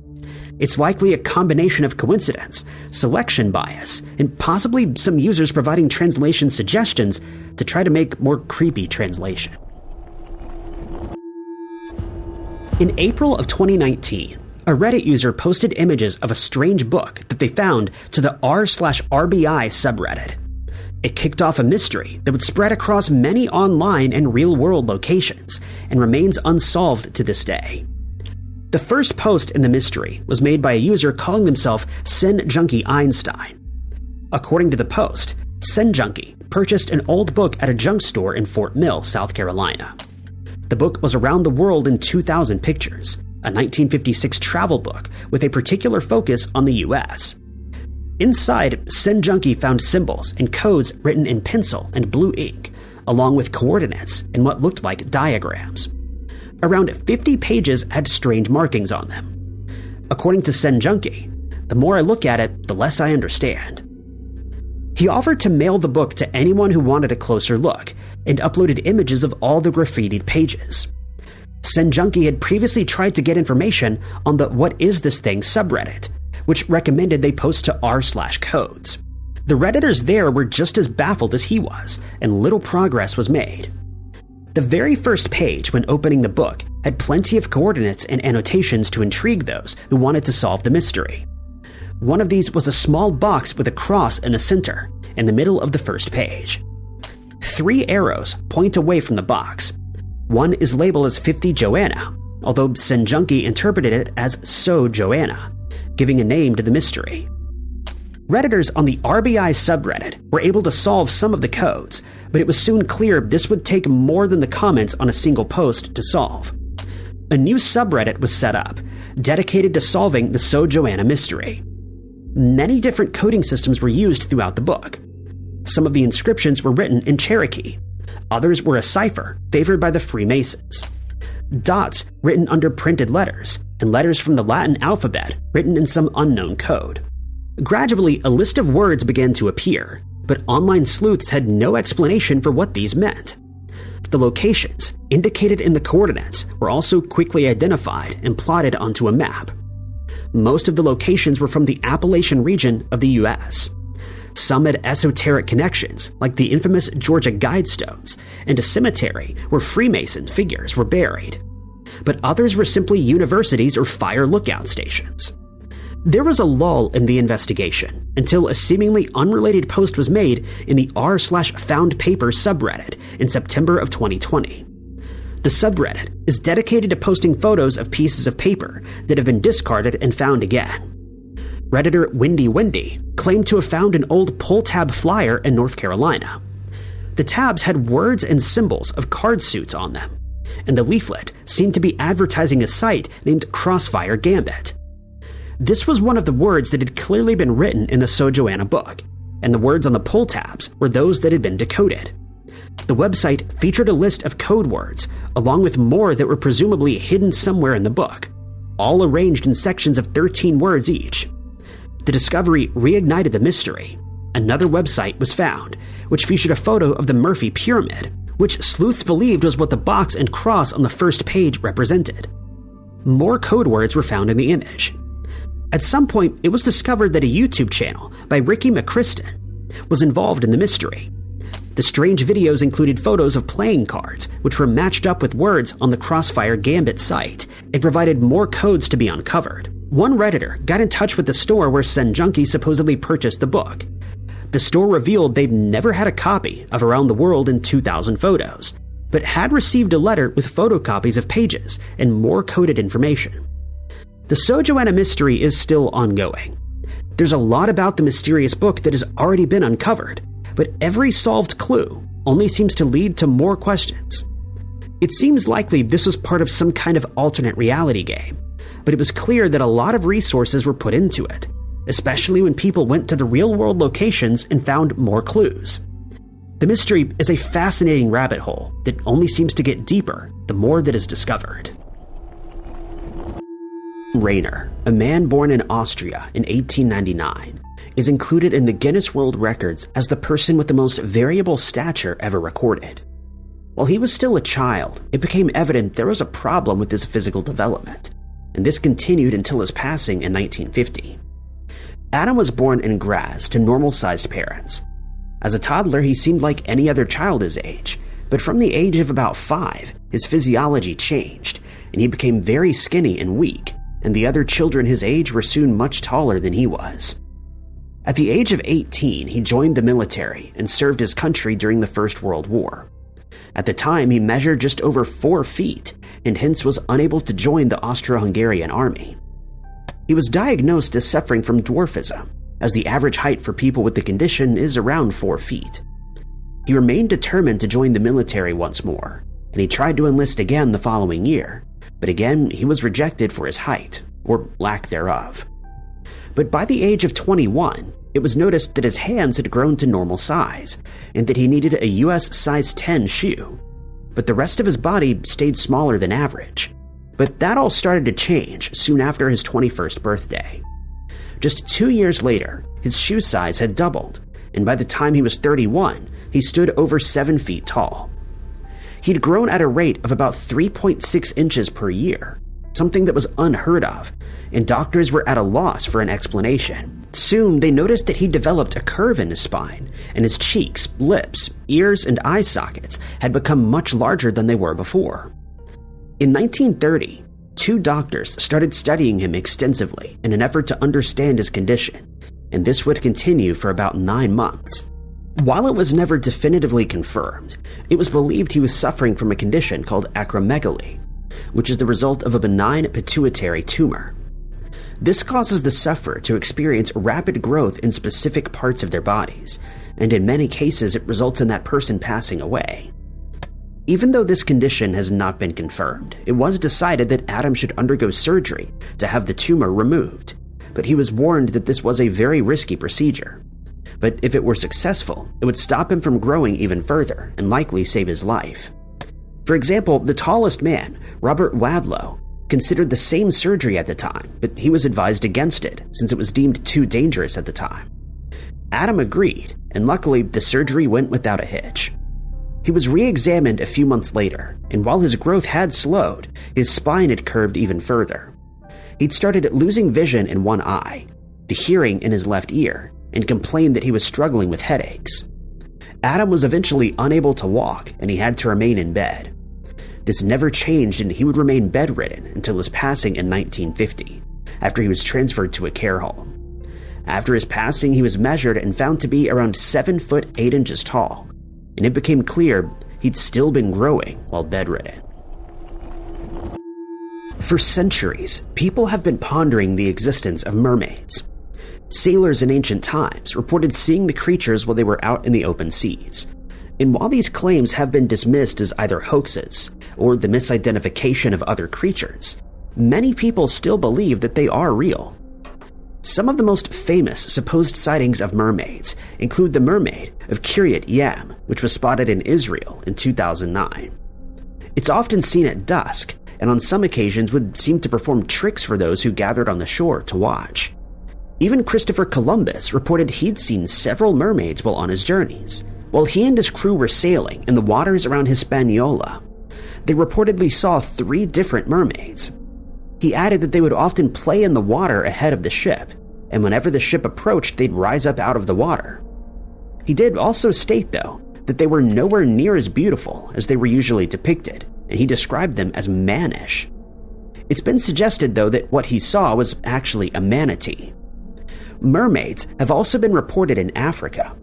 It's likely a combination of coincidence, selection bias, and possibly some users providing translation suggestions to try to make more creepy translation. In April of 2019, a Reddit user posted images of a strange book that they found to the r/RBI subreddit. It kicked off a mystery that would spread across many online and real-world locations and remains unsolved to this day. The first post in the mystery was made by a user calling themselves Sen Junkie Einstein. According to the post, Sen Junkie purchased an old book at a junk store in Fort Mill, South Carolina. The book was Around the World in 2,000 Pictures, a 1956 travel book with a particular focus on the US. Inside, Sen Junkie found symbols and codes written in pencil and blue ink, along with coordinates and what looked like diagrams. Around 50 pages had strange markings on them. According to Sen Junkie, the more I look at it, the less I understand. He offered to mail the book to anyone who wanted a closer look, and uploaded images of all the graffitied pages. Sen Junkie had previously tried to get information on the What Is This Thing subreddit, which recommended they post to r/codes. The Redditors there were just as baffled as he was, and little progress was made. The very first page, when opening the book, had plenty of coordinates and annotations to intrigue those who wanted to solve the mystery. One of these was a small box with a cross in the center, in the middle of the first page. 3 arrows point away from the box. One is labeled as 50 Joanna, although Sen Junkie interpreted it as SoJoana, giving a name to the mystery. Redditors on the RBI subreddit were able to solve some of the codes, but it was soon clear this would take more than the comments on a single post to solve. A new subreddit was set up, dedicated to solving the SoJoana mystery. Many different coding systems were used throughout the book. Some of the inscriptions were written in Cherokee. Others were a cipher favored by the Freemasons. Dots written under printed letters, and letters from the Latin alphabet written in some unknown code. Gradually, a list of words began to appear, but online sleuths had no explanation for what these meant. The locations, indicated in the coordinates, were also quickly identified and plotted onto a map. Most of the locations were from the Appalachian region of the US. Some had esoteric connections, like the infamous Georgia Guidestones, and a cemetery where Freemason figures were buried. But others were simply universities or fire lookout stations. There was a lull in the investigation until a seemingly unrelated post was made in the r/found-papers subreddit in September of 2020. The subreddit is dedicated to posting photos of pieces of paper that have been discarded and found again. Redditor Wendy claimed to have found an old pull tab flyer in North Carolina. The tabs had words and symbols of card suits on them, and the leaflet seemed to be advertising a site named Crossfire Gambit. This was one of the words that had clearly been written in the SoJoana book, and the words on the pull tabs were those that had been decoded. The website featured a list of code words, along with more that were presumably hidden somewhere in the book, all arranged in sections of 13 words each. The discovery reignited the mystery. Another website was found, which featured a photo of the Murphy Pyramid, which sleuths believed was what the box and cross on the first page represented. More code words were found in the image. At some point, it was discovered that a YouTube channel by Ricky McCriston was involved in the mystery. The strange videos included photos of playing cards, which were matched up with words on the Crossfire Gambit site, and provided more codes to be uncovered. One Redditor got in touch with the store where Sen Junkie supposedly purchased the book. The store revealed they'd never had a copy of Around the World in 2,000 Photos, but had received a letter with photocopies of pages and more coded information. The SoJoana mystery is still ongoing. There's a lot about the mysterious book that has already been uncovered, but every solved clue only seems to lead to more questions. It seems likely this was part of some kind of alternate reality game, but it was clear that a lot of resources were put into it, especially when people went to the real-world locations and found more clues. The mystery is a fascinating rabbit hole that only seems to get deeper the more that is discovered. Rainer, a man born in Austria in 1899, is included in the Guinness World Records as the person with the most variable stature ever recorded. While he was still a child, it became evident there was a problem with his physical development, and this continued until his passing in 1950. Adam was born in Graz to normal-sized parents. As a toddler, he seemed like any other child his age, but from the age of about 5, his physiology changed, and he became very skinny and weak, and the other children his age were soon much taller than he was. At the age of 18, he joined the military and served his country during the First World War. At the time, he measured just over 4 feet, and hence was unable to join the Austro-Hungarian army. He was diagnosed as suffering from dwarfism, as the average height for people with the condition is around 4 feet. He remained determined to join the military once more, and he tried to enlist again the following year, but again he was rejected for his height, or lack thereof. But by the age of 21, it was noticed that his hands had grown to normal size, and that he needed a US size 10 shoe. But the rest of his body stayed smaller than average. But that all started to change soon after his 21st birthday. Just 2 years later, his shoe size had doubled, and by the time he was 31, he stood over 7 feet tall. He'd grown at a rate of about 3.6 inches per year, something that was unheard of, and doctors were at a loss for an explanation. Soon, they noticed that he developed a curve in his spine, and his cheeks, lips, ears, and eye sockets had become much larger than they were before. In 1930, 2 doctors started studying him extensively in an effort to understand his condition, and this would continue for about 9 months. While it was never definitively confirmed, it was believed he was suffering from a condition called acromegaly, which is the result of a benign pituitary tumor. This causes the sufferer to experience rapid growth in specific parts of their bodies, and in many cases it results in that person passing away. Even though this condition has not been confirmed, it was decided that Adam should undergo surgery to have the tumor removed, but he was warned that this was a very risky procedure. But if it were successful, it would stop him from growing even further and likely save his life. For example, the tallest man, Robert Wadlow, considered the same surgery at the time, but he was advised against it since it was deemed too dangerous at the time. Adam agreed, and luckily the surgery went without a hitch. He was re-examined a few months later, and while his growth had slowed, his spine had curved even further. He'd started losing vision in one eye, the hearing in his left ear, and complained that he was struggling with headaches. Adam was eventually unable to walk, and he had to remain in bed. This never changed, and he would remain bedridden until his passing in 1950, after he was transferred to a care home. After his passing, he was measured and found to be around 7 foot 8 inches tall, and it became clear he'd still been growing while bedridden. For centuries, people have been pondering the existence of mermaids. Sailors in ancient times reported seeing the creatures while they were out in the open seas. And while these claims have been dismissed as either hoaxes or the misidentification of other creatures, many people still believe that they are real. Some of the most famous supposed sightings of mermaids include the Mermaid of Kiryat Yam, which was spotted in Israel in 2009. It's often seen at dusk, and on some occasions would seem to perform tricks for those who gathered on the shore to watch. Even Christopher Columbus reported he'd seen several mermaids while on his journeys. While he and his crew were sailing in the waters around Hispaniola, they reportedly saw 3 different mermaids. He added that they would often play in the water ahead of the ship, and whenever the ship approached, they'd rise up out of the water. He did also state, though, that they were nowhere near as beautiful as they were usually depicted, and he described them as mannish. It's been suggested, though, that what he saw was actually a manatee. Mermaids have also been reported in Africa.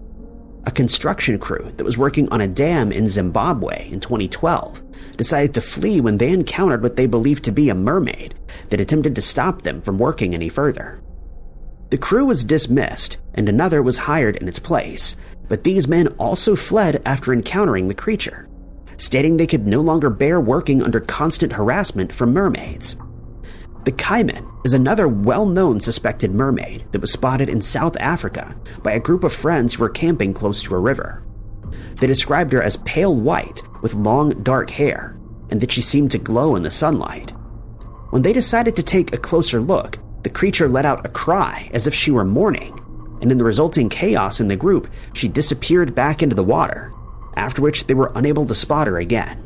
A construction crew that was working on a dam in Zimbabwe in 2012 decided to flee when they encountered what they believed to be a mermaid that attempted to stop them from working any further. The crew was dismissed, and another was hired in its place, but these men also fled after encountering the creature, stating they could no longer bear working under constant harassment from mermaids. The Cayman is another well-known suspected mermaid that was spotted in South Africa by a group of friends who were camping close to a river. They described her as pale white with long, dark hair, and that she seemed to glow in the sunlight. When they decided to take a closer look, the creature let out a cry as if she were mourning, and in the resulting chaos in the group, she disappeared back into the water, after which they were unable to spot her again.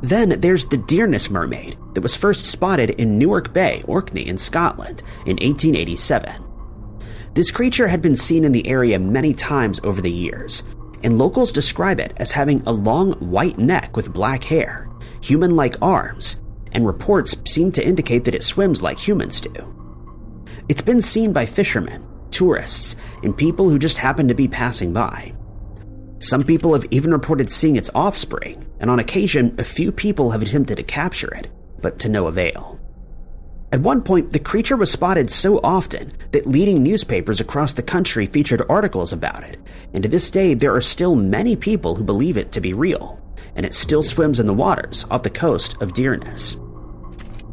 Then there's the Dearness mermaid that was first spotted in Newark Bay, Orkney in Scotland in 1887. This creature had been seen in the area many times over the years, and locals describe it as having a long white neck with black hair, human-like arms, and reports seem to indicate that it swims like humans do. It's been seen by fishermen, tourists, and people who just happen to be passing by. Some people have even reported seeing its offspring, and on occasion, a few people have attempted to capture it, but to no avail. At one point, the creature was spotted so often that leading newspapers across the country featured articles about it, and to this day there are still many people who believe it to be real, and it still swims in the waters off the coast of Dearness.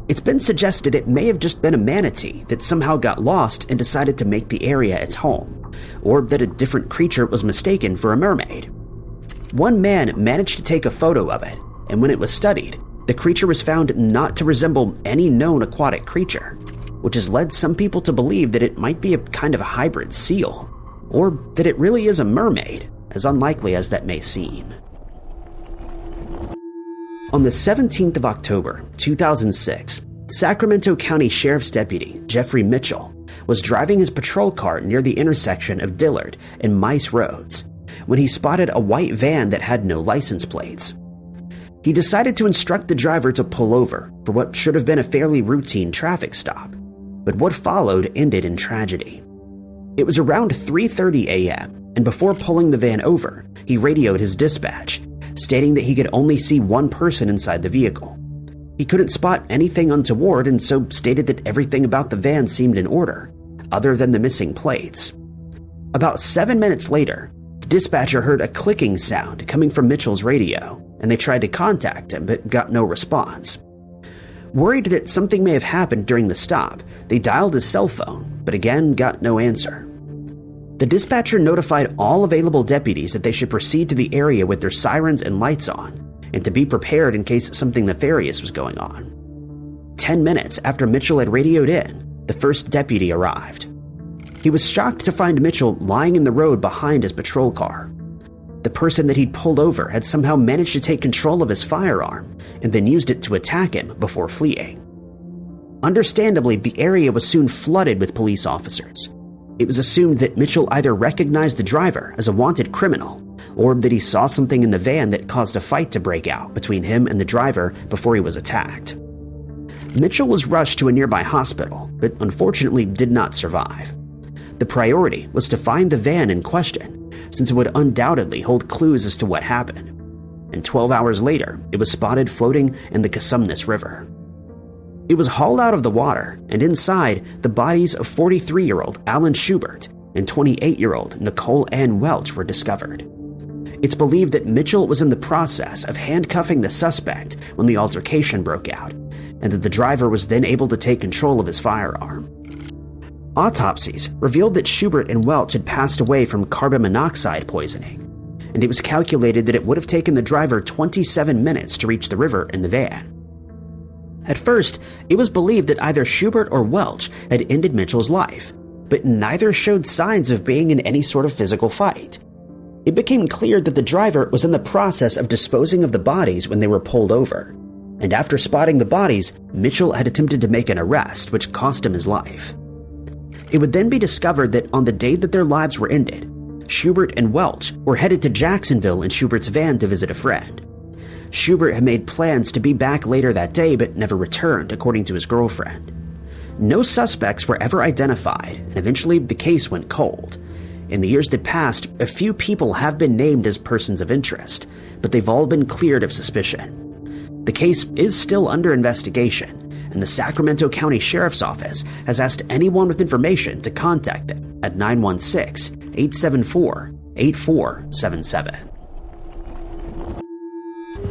It's been suggested it may have just been a manatee that somehow got lost and decided to make the area its home, or that a different creature was mistaken for a mermaid. One man managed to take a photo of it, and when it was studied, the creature was found not to resemble any known aquatic creature, which has led some people to believe that it might be a kind of a hybrid seal, or that it really is a mermaid, as unlikely as that may seem. On the 17th of October, 2006, Sacramento County Sheriff's Deputy Jeffrey Mitchell was driving his patrol car near the intersection of Dillard and Mice Roads when he spotted a white van that had no license plates. He decided to instruct the driver to pull over for what should have been a fairly routine traffic stop, but what followed ended in tragedy. It was around 3:30 a.m., and before pulling the van over, he radioed his dispatch, stating that he could only see one person inside the vehicle. He couldn't spot anything untoward and so stated that everything about the van seemed in order, other than the missing plates. About 7 minutes later, the dispatcher heard a clicking sound coming from Mitchell's radio, and they tried to contact him but got no response. Worried that something may have happened during the stop, they dialed his cell phone, but again got no answer. The dispatcher notified all available deputies that they should proceed to the area with their sirens and lights on, and to be prepared in case something nefarious was going on. 10 minutes after Mitchell had radioed in, the first deputy arrived. He was shocked to find Mitchell lying in the road behind his patrol car. The person that he'd pulled over had somehow managed to take control of his firearm and then used it to attack him before fleeing. Understandably, the area was soon flooded with police officers. It was assumed that Mitchell either recognized the driver as a wanted criminal, or that he saw something in the van that caused a fight to break out between him and the driver before he was attacked. Mitchell was rushed to a nearby hospital, but unfortunately did not survive. The priority was to find the van in question, since it would undoubtedly hold clues as to what happened. And 12 hours later, it was spotted floating in the Cosumnes River. It was hauled out of the water, and inside, the bodies of 43-year-old Alan Schubert and 28-year-old Nicole Ann Welch were discovered. It's believed that Mitchell was in the process of handcuffing the suspect when the altercation broke out, and that the driver was then able to take control of his firearm. Autopsies revealed that Schubert and Welch had passed away from carbon monoxide poisoning, and it was calculated that it would have taken the driver 27 minutes to reach the river in the van. At first, it was believed that either Schubert or Welch had ended Mitchell's life, but neither showed signs of being in any sort of physical fight. It became clear that the driver was in the process of disposing of the bodies when they were pulled over, and after spotting the bodies, Mitchell had attempted to make an arrest, which cost him his life. It would then be discovered that on the day that their lives were ended, Schubert and Welch were headed to Jacksonville in Schubert's van to visit a friend. Schubert had made plans to be back later that day but never returned, according to his girlfriend. No suspects were ever identified, and eventually the case went cold. In the years that passed, a few people have been named as persons of interest, but they've all been cleared of suspicion. The case is still under investigation, and the Sacramento County Sheriff's Office has asked anyone with information to contact them at 916-874-8477.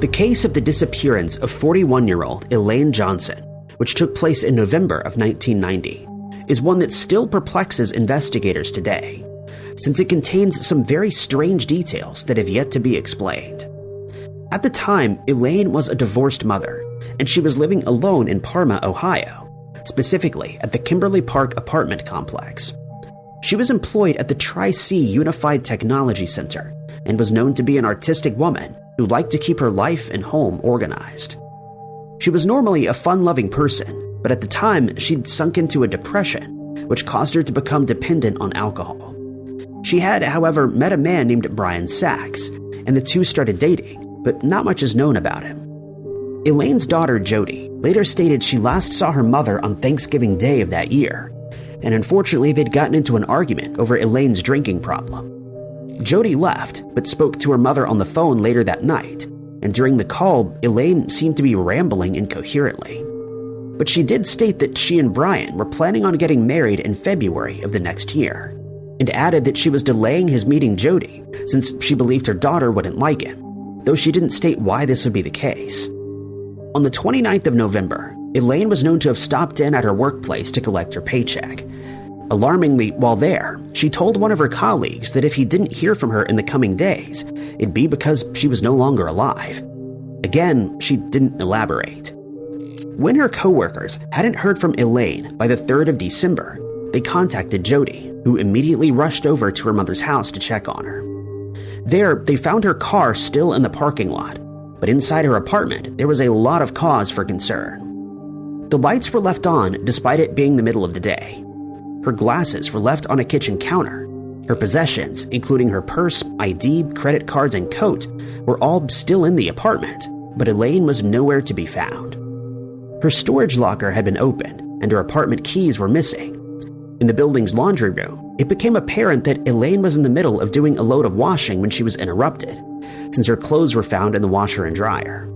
The case of the disappearance of 41-year-old Elaine Johnson, which took place in November of 1990, is one that still perplexes investigators today, since it contains some very strange details that have yet to be explained. At the time, Elaine was a divorced mother, and she was living alone in Parma, Ohio, specifically at the Kimberly Park apartment complex. She was employed at the Tri-C Unified Technology Center and was known to be an artistic woman who liked to keep her life and home organized. She was normally a fun-loving person, but at the time she'd sunk into a depression, which caused her to become dependent on alcohol. She had, however, met a man named Brian Sachs, and the two started dating, but not much is known about him. Elaine's daughter, Jody, later stated she last saw her mother on Thanksgiving Day of that year, and unfortunately they'd gotten into an argument over Elaine's drinking problem. Jody left, but spoke to her mother on the phone later that night, and during the call, Elaine seemed to be rambling incoherently. But she did state that she and Brian were planning on getting married in February of the next year, and added that she was delaying his meeting Jody since she believed her daughter wouldn't like him, though she didn't state why this would be the case. On the 29th of November, Elaine was known to have stopped in at her workplace to collect her paycheck. Alarmingly, while there, she told one of her colleagues that if he didn't hear from her in the coming days, it'd be because she was no longer alive. Again, she didn't elaborate. When her coworkers hadn't heard from Elaine by the 3rd of December, they contacted Jody, who immediately rushed over to her mother's house to check on her. There, they found her car still in the parking lot, but inside her apartment, there was a lot of cause for concern. The lights were left on despite it being the middle of the day. Her glasses were left on a kitchen counter. Her possessions, including her purse, ID, credit cards, and coat, were all still in the apartment, but Elaine was nowhere to be found. Her storage locker had been opened, and her apartment keys were missing. In the building's laundry room, it became apparent that Elaine was in the middle of doing a load of washing when she was interrupted, since her clothes were found in the washer and dryer.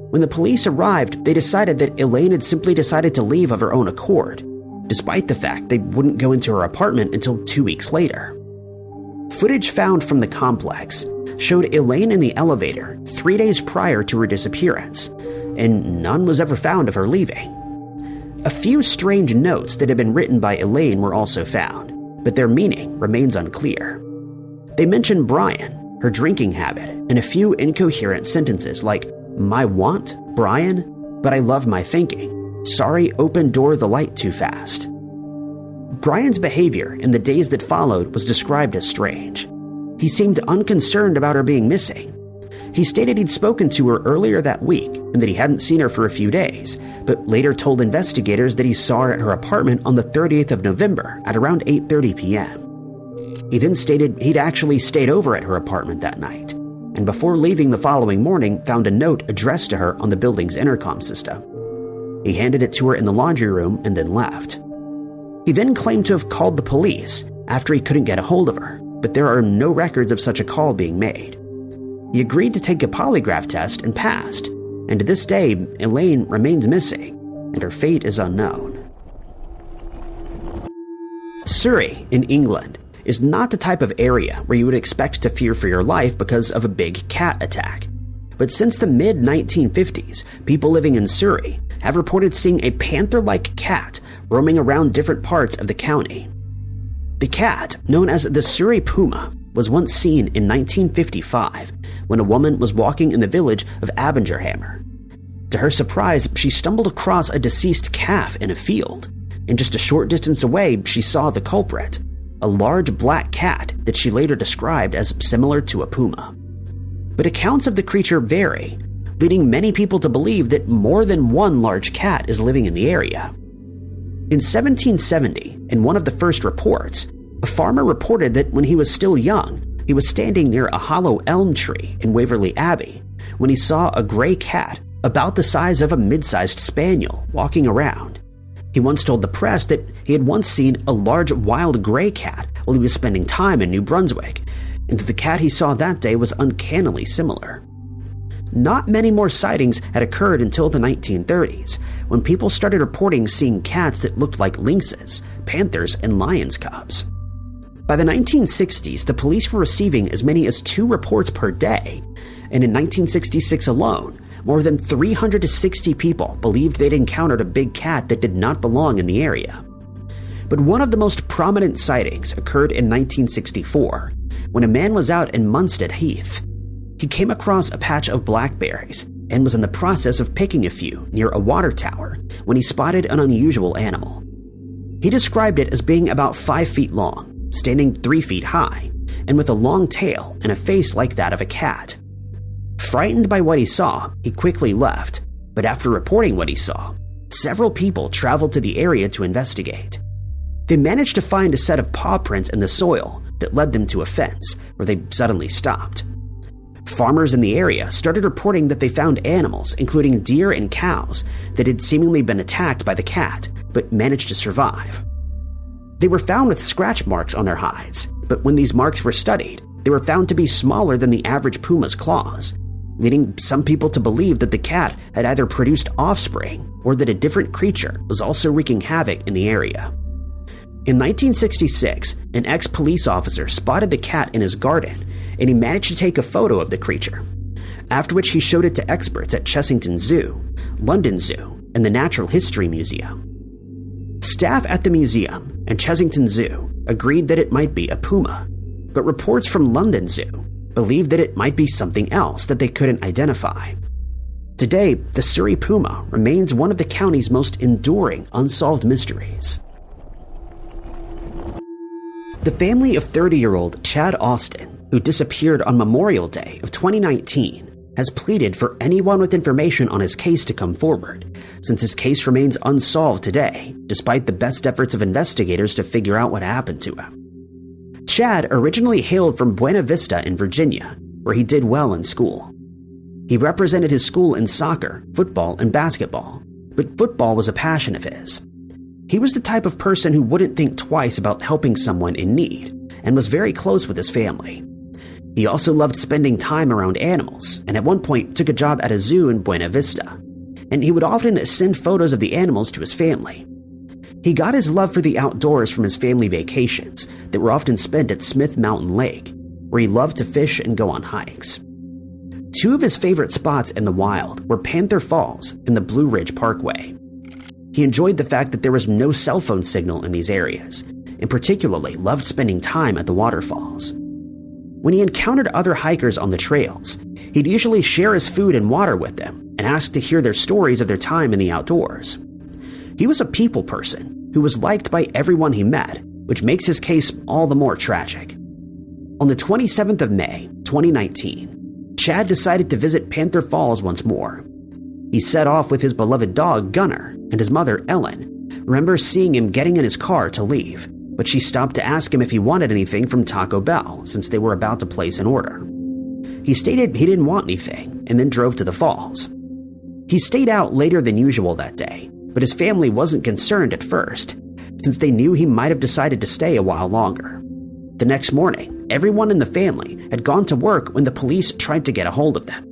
When the police arrived, they decided that Elaine had simply decided to leave of her own accord, despite the fact they wouldn't go into her apartment until 2 weeks later. Footage found from the complex showed Elaine in the elevator 3 days prior to her disappearance, and none was ever found of her leaving. A few strange notes that had been written by Elaine were also found, but their meaning remains unclear. They mention Brian, her drinking habit, and a few incoherent sentences like, "My want, Brian, but I love my thinking. Sorry, open door the light too fast." Brian's behavior in the days that followed was described as strange. He seemed unconcerned about her being missing. He stated he'd spoken to her earlier that week and that he hadn't seen her for a few days, but later told investigators that he saw her at her apartment on the 30th of November at around 8:30 p.m. He then stated he'd actually stayed over at her apartment that night, and before leaving the following morning found a note addressed to her on the building's intercom system. He handed it to her in the laundry room and then left. He then claimed to have called the police after he couldn't get a hold of her, but there are no records of such a call being made. He agreed to take a polygraph test and passed, and to this day, Elaine remains missing, and her fate is unknown. Surrey, in England, is not the type of area where you would expect to fear for your life because of a big cat attack. But since the mid-1950s, people living in Surrey have reported seeing a panther-like cat roaming around different parts of the county. The cat, known as the Surrey Puma, was once seen in 1955 when a woman was walking in the village of Abingerhammer. To her surprise, she stumbled across a deceased calf in a field, and just a short distance away she saw the culprit, a large black cat that she later described as similar to a puma. But accounts of the creature vary, leading many people to believe that more than one large cat is living in the area. In 1770, in one of the first reports, a farmer reported that when he was still young, he was standing near a hollow elm tree in Waverley Abbey when he saw a gray cat about the size of a mid-sized spaniel walking around. He once told the press that he had once seen a large wild gray cat while he was spending time in New Brunswick, and that the cat he saw that day was uncannily similar. Not many more sightings had occurred until the 1930s, when people started reporting seeing cats that looked like lynxes, panthers, and lions' cubs. By the 1960s, the police were receiving as many as 2 reports per day, and in 1966 alone, more than 360 people believed they'd encountered a big cat that did not belong in the area. But one of the most prominent sightings occurred in 1964, when a man was out in Munstead Heath. he came across a patch of blackberries and was in the process of picking a few near a water tower when he spotted an unusual animal. He described it as being about 5 feet long, standing 3 feet high, and with a long tail and a face like that of a cat. Frightened by what he saw, he quickly left, but after reporting what he saw, several people traveled to the area to investigate. They managed to find a set of paw prints in the soil that led them to a fence, where they suddenly stopped. Farmers in the area started reporting that they found animals, including deer and cows, that had seemingly been attacked by the cat, but managed to survive. They were found with scratch marks on their hides, but when these marks were studied, they were found to be smaller than the average puma's claws, leading some people to believe that the cat had either produced offspring or that a different creature was also wreaking havoc in the area. In 1966, an ex-police officer spotted the cat in his garden, and he managed to take a photo of the creature, after which he showed it to experts at Chessington Zoo, London Zoo, and the Natural History Museum. Staff at the museum and Chessington Zoo agreed that it might be a puma, but reports from London Zoo believed that it might be something else that they couldn't identify. Today, the Surrey Puma remains one of the county's most enduring unsolved mysteries. The family of 30-year-old Chad Austin, who disappeared on Memorial Day of 2019, has pleaded for anyone with information on his case to come forward, since his case remains unsolved today, despite the best efforts of investigators to figure out what happened to him. Chad originally hailed from Buena Vista in Virginia, where he did well in school. He represented his school in soccer, football, and basketball, but football was a passion of his. He was the type of person who wouldn't think twice about helping someone in need, and was very close with his family. He also loved spending time around animals, and at one point took a job at a zoo in Buena Vista, and he would often send photos of the animals to his family. He got his love for the outdoors from his family vacations that were often spent at Smith Mountain Lake, where he loved to fish and go on hikes. Two of his favorite spots in the wild were Panther Falls and the Blue Ridge Parkway. He enjoyed the fact that there was no cell phone signal in these areas, and particularly loved spending time at the waterfalls. When he encountered other hikers on the trails, he'd usually share his food and water with them and ask to hear their stories of their time in the outdoors. He was a people person who was liked by everyone he met, which makes his case all the more tragic. On the 27th of May, 2019, Chad decided to visit Panther Falls once more. He set off with his beloved dog, Gunner, and his mother, Ellen, remembers seeing him getting in his car to leave, but she stopped to ask him if he wanted anything from Taco Bell since they were about to place an order. He stated he didn't want anything and then drove to the falls. He stayed out later than usual that day, but his family wasn't concerned at first, since they knew he might have decided to stay a while longer. The next morning, everyone in the family had gone to work when the police tried to get a hold of them.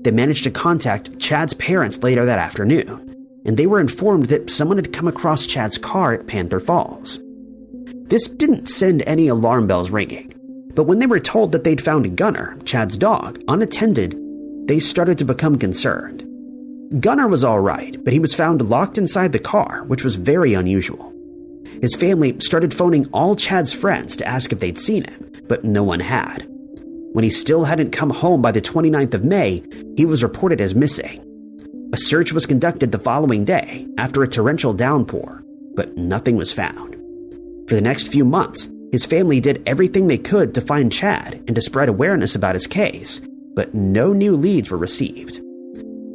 They managed to contact Chad's parents later that afternoon, and they were informed that someone had come across Chad's car at Panther Falls. This didn't send any alarm bells ringing, but when they were told that they'd found Gunner, Chad's dog, unattended, they started to become concerned. Gunner was all right, but he was found locked inside the car, which was very unusual. His family started phoning all Chad's friends to ask if they'd seen him, but no one had. When he still hadn't come home by the 29th of May, he was reported as missing. A search was conducted the following day after a torrential downpour, but nothing was found. For the next few months, his family did everything they could to find Chad and to spread awareness about his case, but no new leads were received.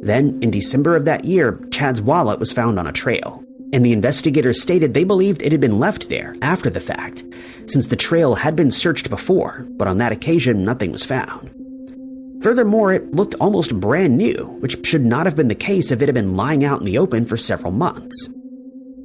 Then, in December of that year, Chad's wallet was found on a trail, and the investigators stated they believed it had been left there after the fact, since the trail had been searched before, but on that occasion nothing was found. Furthermore, it looked almost brand new, which should not have been the case if it had been lying out in the open for several months.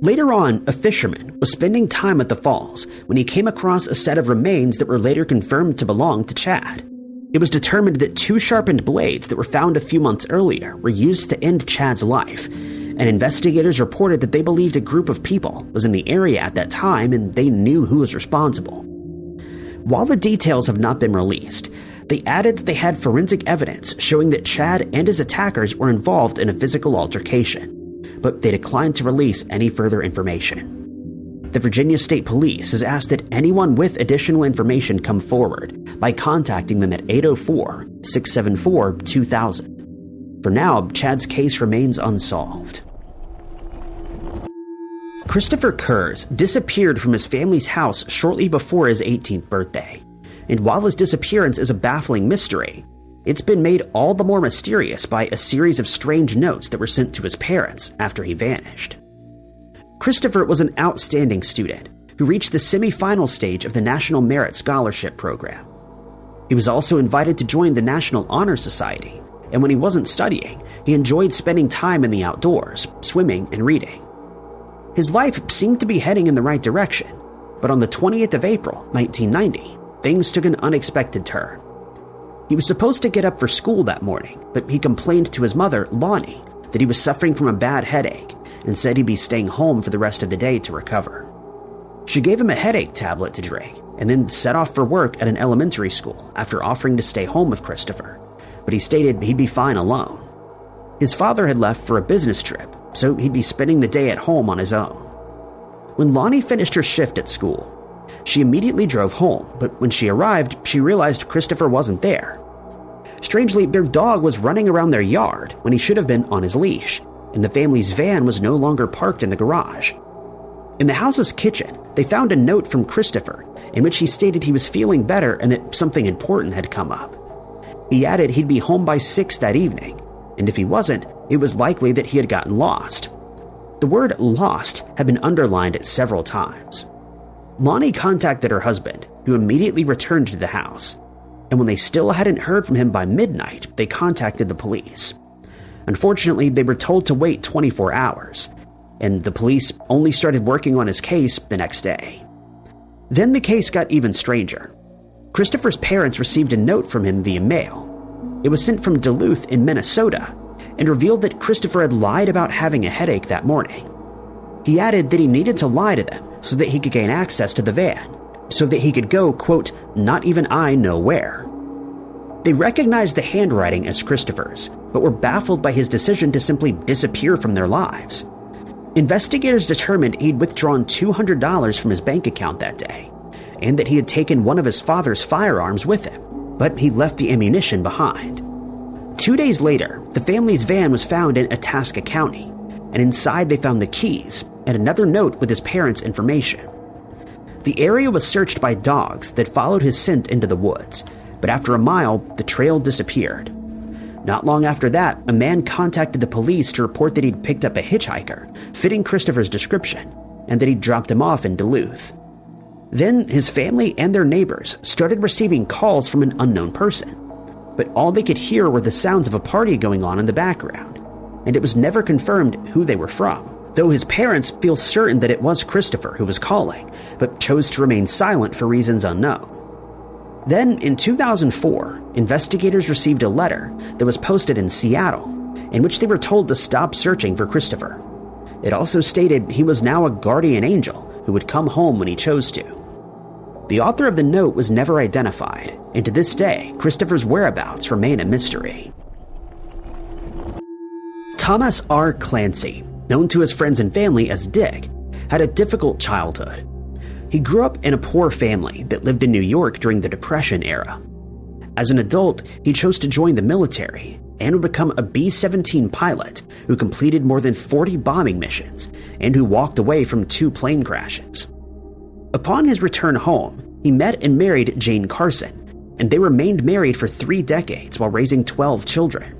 Later on, a fisherman was spending time at the falls when he came across a set of remains that were later confirmed to belong to Chad. It was determined that two sharpened blades that were found a few months earlier were used to end Chad's life, and investigators reported that they believed a group of people was in the area at that time and they knew who was responsible. While the details have not been released, they added that they had forensic evidence showing that Chad and his attackers were involved in a physical altercation, but they declined to release any further information. the Virginia State Police has asked that anyone with additional information come forward by contacting them at 804-674-2000. For now, Chad's case remains unsolved. Christopher Kurs disappeared from his family's house shortly before his 18th birthday, and while his disappearance is a baffling mystery, it's been made all the more mysterious by a series of strange notes that were sent to his parents after he vanished. Christopher was an outstanding student who reached the semi-final stage of the National Merit Scholarship Program. He was also invited to join the National Honor Society, and when he wasn't studying, he enjoyed spending time in the outdoors, swimming and reading. His life seemed to be heading in the right direction, but on the 20th of April, 1990, things took an unexpected turn. He was supposed to get up for school that morning, but he complained to his mother, Lonnie, that he was suffering from a bad headache and said he'd be staying home for the rest of the day to recover. She gave him a headache tablet to drink and then set off for work at an elementary school after offering to stay home with Christopher, but he stated he'd be fine alone. His father had left for a business trip, so he'd be spending the day at home on his own. When Lonnie finished her shift at school, she immediately drove home, but when she arrived, she realized Christopher wasn't there. Strangely, their dog was running around their yard when he should have been on his leash, and the family's van was no longer parked in the garage. In the house's kitchen, they found a note from Christopher in which he stated he was feeling better and that something important had come up. He added he'd be home by 6 that evening, and if he wasn't, it was likely that he had gotten lost. The word lost had been underlined several times. Lonnie contacted her husband, who immediately returned to the house, and when they still hadn't heard from him by midnight, they contacted the police. Unfortunately, they were told to wait 24 hours, and the police only started working on his case the next day. Then the case got even stranger. Christopher's parents received a note from him via mail. It was sent from Duluth in Minnesota and revealed that Christopher had lied about having a headache that morning. He added that he needed to lie to them so that he could gain access to the van, so that he could go, quote, "not even I know where." They recognized the handwriting as Christopher's, but were baffled by his decision to simply disappear from their lives. Investigators determined he'd withdrawn $200 from his bank account that day, and that he had taken one of his father's firearms with him, but he left the ammunition behind. 2 days later, the family's van was found in Itasca County, and inside they found the keys and another note with his parents' information. The area was searched by dogs that followed his scent into the woods, but after a mile, the trail disappeared. Not long after that, a man contacted the police to report that he'd picked up a hitchhiker fitting Christopher's description, and that he'd dropped him off in Duluth. Then his family and their neighbors started receiving calls from an unknown person, but all they could hear were the sounds of a party going on in the background, and it was never confirmed who they were from, though his parents feel certain that it was Christopher who was calling, but chose to remain silent for reasons unknown. Then, in 2004, investigators received a letter that was posted in Seattle, in which they were told to stop searching for Christopher. It also stated he was now a guardian angel who would come home when he chose to. The author of the note was never identified, and to this day, Christopher's whereabouts remain a mystery. Thomas R. Clancy, known to his friends and family as Dick, had a difficult childhood. He grew up in a poor family that lived in New York during the Depression era. As an adult, he chose to join the military and would become a B-17 pilot who completed more than 40 bombing missions and who walked away from 2 plane crashes. Upon his return home, he met and married Jane Carson, and they remained married for 3 decades while raising 12 children.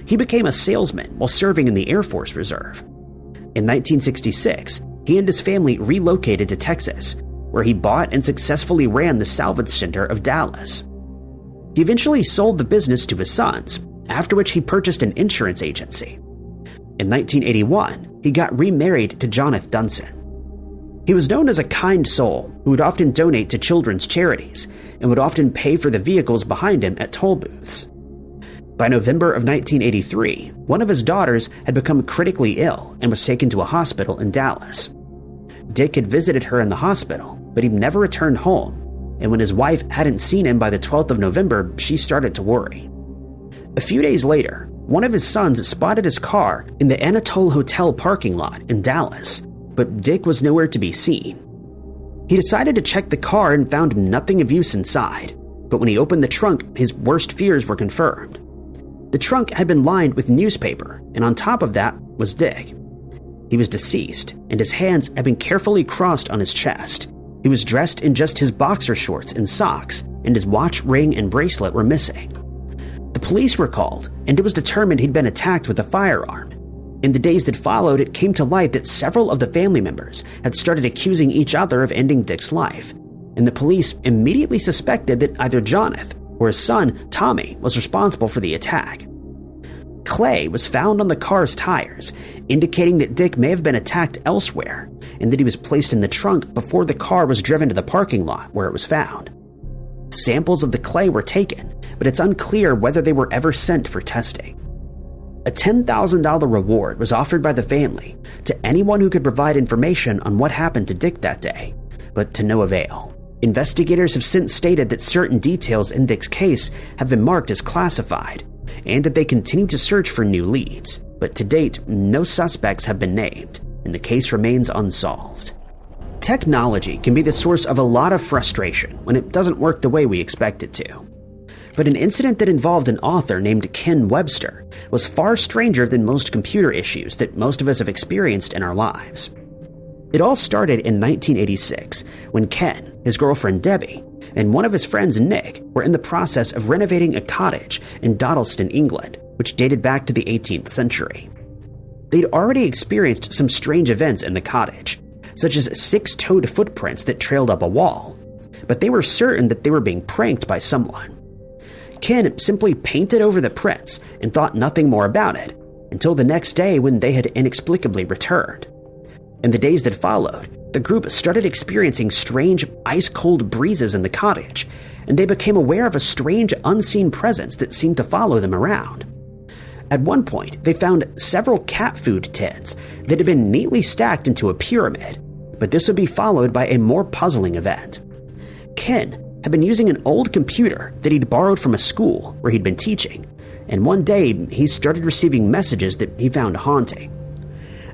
He became a salesman while serving in the Air Force Reserve. In 1966, he and his family relocated to Texas, where he bought and successfully ran the salvage center of Dallas. He eventually sold the business to his sons, after which he purchased an insurance agency. In 1981, he got remarried to Jonathan Dunson. He was known as a kind soul who would often donate to children's charities and would often pay for the vehicles behind him at toll booths. By November of 1983, one of his daughters had become critically ill and was taken to a hospital in Dallas. Dick had visited her in the hospital, but he'd never returned home, and when his wife hadn't seen him by the 12th of November, she started to worry. A few days later, one of his sons spotted his car in the Anatole Hotel parking lot in Dallas, but Dick was nowhere to be seen. He decided to check the car and found nothing of use inside, but when he opened the trunk, his worst fears were confirmed. The trunk had been lined with newspaper, and on top of that was Dick. He was deceased, and his hands had been carefully crossed on his chest. He was dressed in just his boxer shorts and socks, and his watch, ring, and bracelet were missing. The police were called, and it was determined he'd been attacked with a firearm. In the days that followed, it came to light that several of the family members had started accusing each other of ending Dick's life, and the police immediately suspected that either Jonathan or his son, Tommy, was responsible for the attack. Clay was found on the car's tires, indicating that Dick may have been attacked elsewhere, and that he was placed in the trunk before the car was driven to the parking lot where it was found. Samples of the clay were taken, but it's unclear whether they were ever sent for testing. A $10,000 reward was offered by the family to anyone who could provide information on what happened to Dick that day, but to no avail. Investigators have since stated that certain details in Dick's case have been marked as classified, and that they continue to search for new leads, but to date, no suspects have been named, and the case remains unsolved. Technology can be the source of a lot of frustration when it doesn't work the way we expect it to. But an incident that involved an author named Ken Webster was far stranger than most computer issues that most of us have experienced in our lives. It all started in 1986 when Ken, his girlfriend Debbie, and one of his friends Nick were in the process of renovating a cottage in Donaldston, England, which dated back to the 18th century. They'd already experienced some strange events in the cottage, such as 6-toed footprints that trailed up a wall, but they were certain that they were being pranked by someone. Ken simply painted over the prints and thought nothing more about it, until the next day when they had inexplicably returned. In the days that followed, the group started experiencing strange, ice-cold breezes in the cottage, and they became aware of a strange, unseen presence that seemed to follow them around. At one point, they found several cat food tins that had been neatly stacked into a pyramid, but this would be followed by a more puzzling event. Ken had been using an old computer that he'd borrowed from a school where he'd been teaching, and one day he started receiving messages that he found haunting.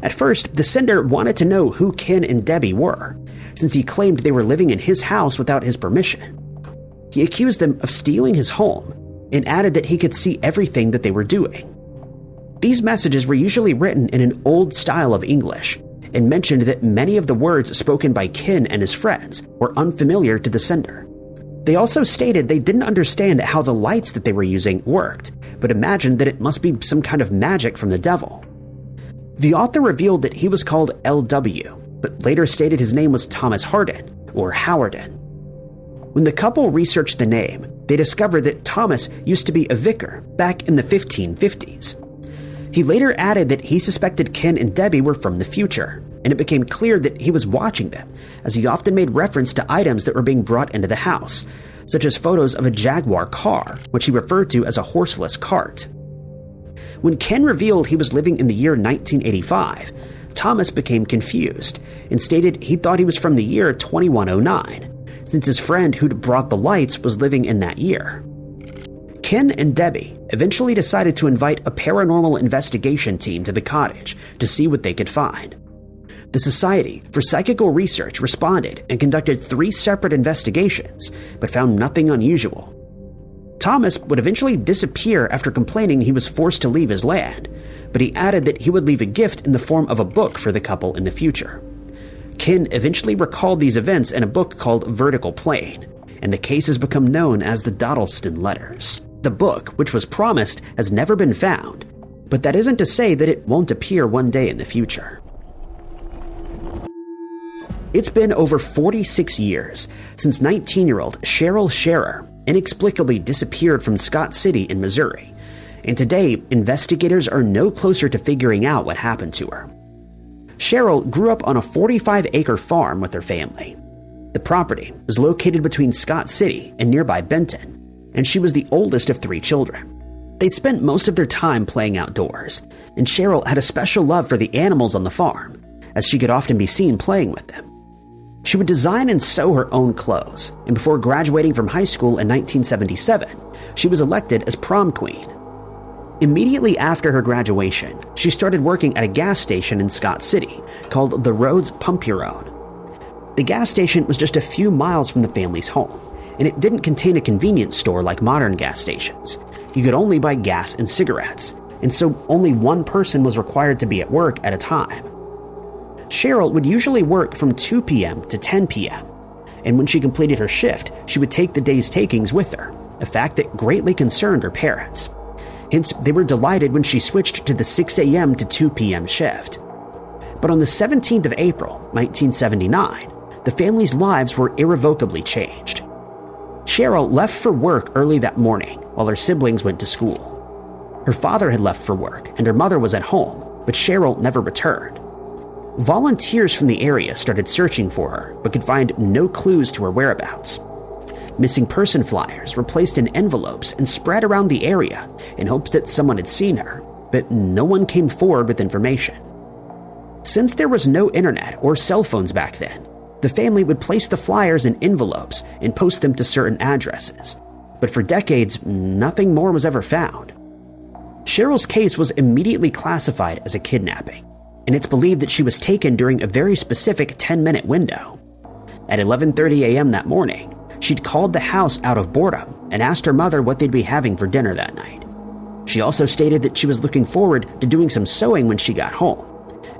At first, the sender wanted to know who Ken and Debbie were, since he claimed they were living in his house without his permission. He accused them of stealing his home, and added that he could see everything that they were doing. These messages were usually written in an old style of English, and mentioned that many of the words spoken by Ken and his friends were unfamiliar to the sender. They also stated they didn't understand how the lights that they were using worked, but imagined that it must be some kind of magic from the devil. The author revealed that he was called L.W., but later stated his name was Thomas Harden, or Howarden. When the couple researched the name, they discovered that Thomas used to be a vicar back in the 1550s. He later added that he suspected Ken and Debbie were from the future, and it became clear that he was watching them, as he often made reference to items that were being brought into the house, such as photos of a Jaguar car, which he referred to as a horseless cart. When Ken revealed he was living in the year 1985, Thomas became confused and stated he thought he was from the year 2109, since his friend who'd brought the lights was living in that year. Ken and Debbie eventually decided to invite a paranormal investigation team to the cottage to see what they could find. The Society for Psychical Research responded and conducted 3 separate investigations, but found nothing unusual. Thomas would eventually disappear after complaining he was forced to leave his land, but he added that he would leave a gift in the form of a book for the couple in the future. Ken eventually recalled these events in a book called Vertical Plane, and the case has become known as the Donaldston Letters. The book, which was promised, has never been found, but that isn't to say that it won't appear one day in the future. It's been over 46 years since 19-year-old Cheryl Sharer inexplicably disappeared from Scott City in Missouri, and today investigators are no closer to figuring out what happened to her. Cheryl grew up on a 45-acre farm with her family. The property was located between Scott City and nearby Benton, and she was the oldest of 3 children. They spent most of their time playing outdoors, and Cheryl had a special love for the animals on the farm, as she could often be seen playing with them. She would design and sew her own clothes, and before graduating from high school in 1977, she was elected as prom queen. Immediately after her graduation, she started working at a gas station in Scott City called the Rhodes Pump Your Own. The gas station was just a few miles from the family's home, and it didn't contain a convenience store like modern gas stations. You could only buy gas and cigarettes, and so only one person was required to be at work at a time. Cheryl would usually work from 2 p.m. to 10 p.m., and when she completed her shift, she would take the day's takings with her, a fact that greatly concerned her parents. Hence, they were delighted when she switched to the 6 a.m. to 2 p.m. shift. But on the 17th of April, 1979, the family's lives were irrevocably changed. Cheryl left for work early that morning while her siblings went to school. Her father had left for work and her mother was at home, but Cheryl never returned. Volunteers from the area started searching for her, but could find no clues to her whereabouts. Missing person flyers were placed in envelopes and spread around the area in hopes that someone had seen her, but no one came forward with information. Since there was no internet or cell phones back then, the family would place the flyers in envelopes and post them to certain addresses, but for decades, nothing more was ever found. Cheryl's case was immediately classified as a kidnapping, and it's believed that she was taken during a very specific 10-minute window. At 11:30 a.m. that morning, she'd called the house out of boredom and asked her mother what they'd be having for dinner that night. She also stated that she was looking forward to doing some sewing when she got home,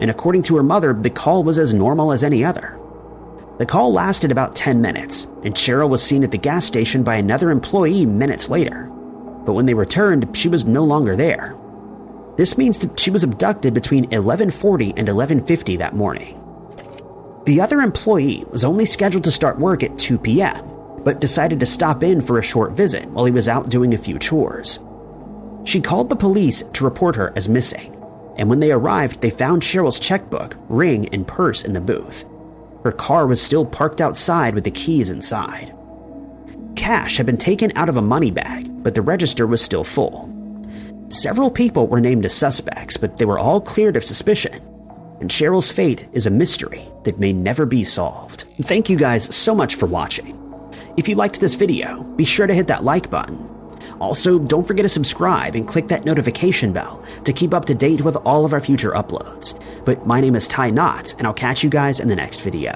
and according to her mother, the call was as normal as any other. The call lasted about 10 minutes, and Cheryl was seen at the gas station by another employee minutes later. But when they returned, she was no longer there. This means that she was abducted between 11:40 and 11:50 that morning. The other employee was only scheduled to start work at 2 p.m., but decided to stop in for a short visit while he was out doing a few chores. She called the police to report her as missing, and when they arrived, they found Cheryl's checkbook, ring, and purse in the booth. Her car was still parked outside with the keys inside. Cash had been taken out of a money bag, but the register was still full. Several people were named as suspects, but they were all cleared of suspicion, and Cheryl's fate is a mystery that may never be solved. Thank you guys so much for watching. If you liked this video, be sure to hit that like button. Also, don't forget to subscribe and click that notification bell to keep up to date with all of our future uploads. But my name is Ty Knotts, and I'll catch you guys in the next video.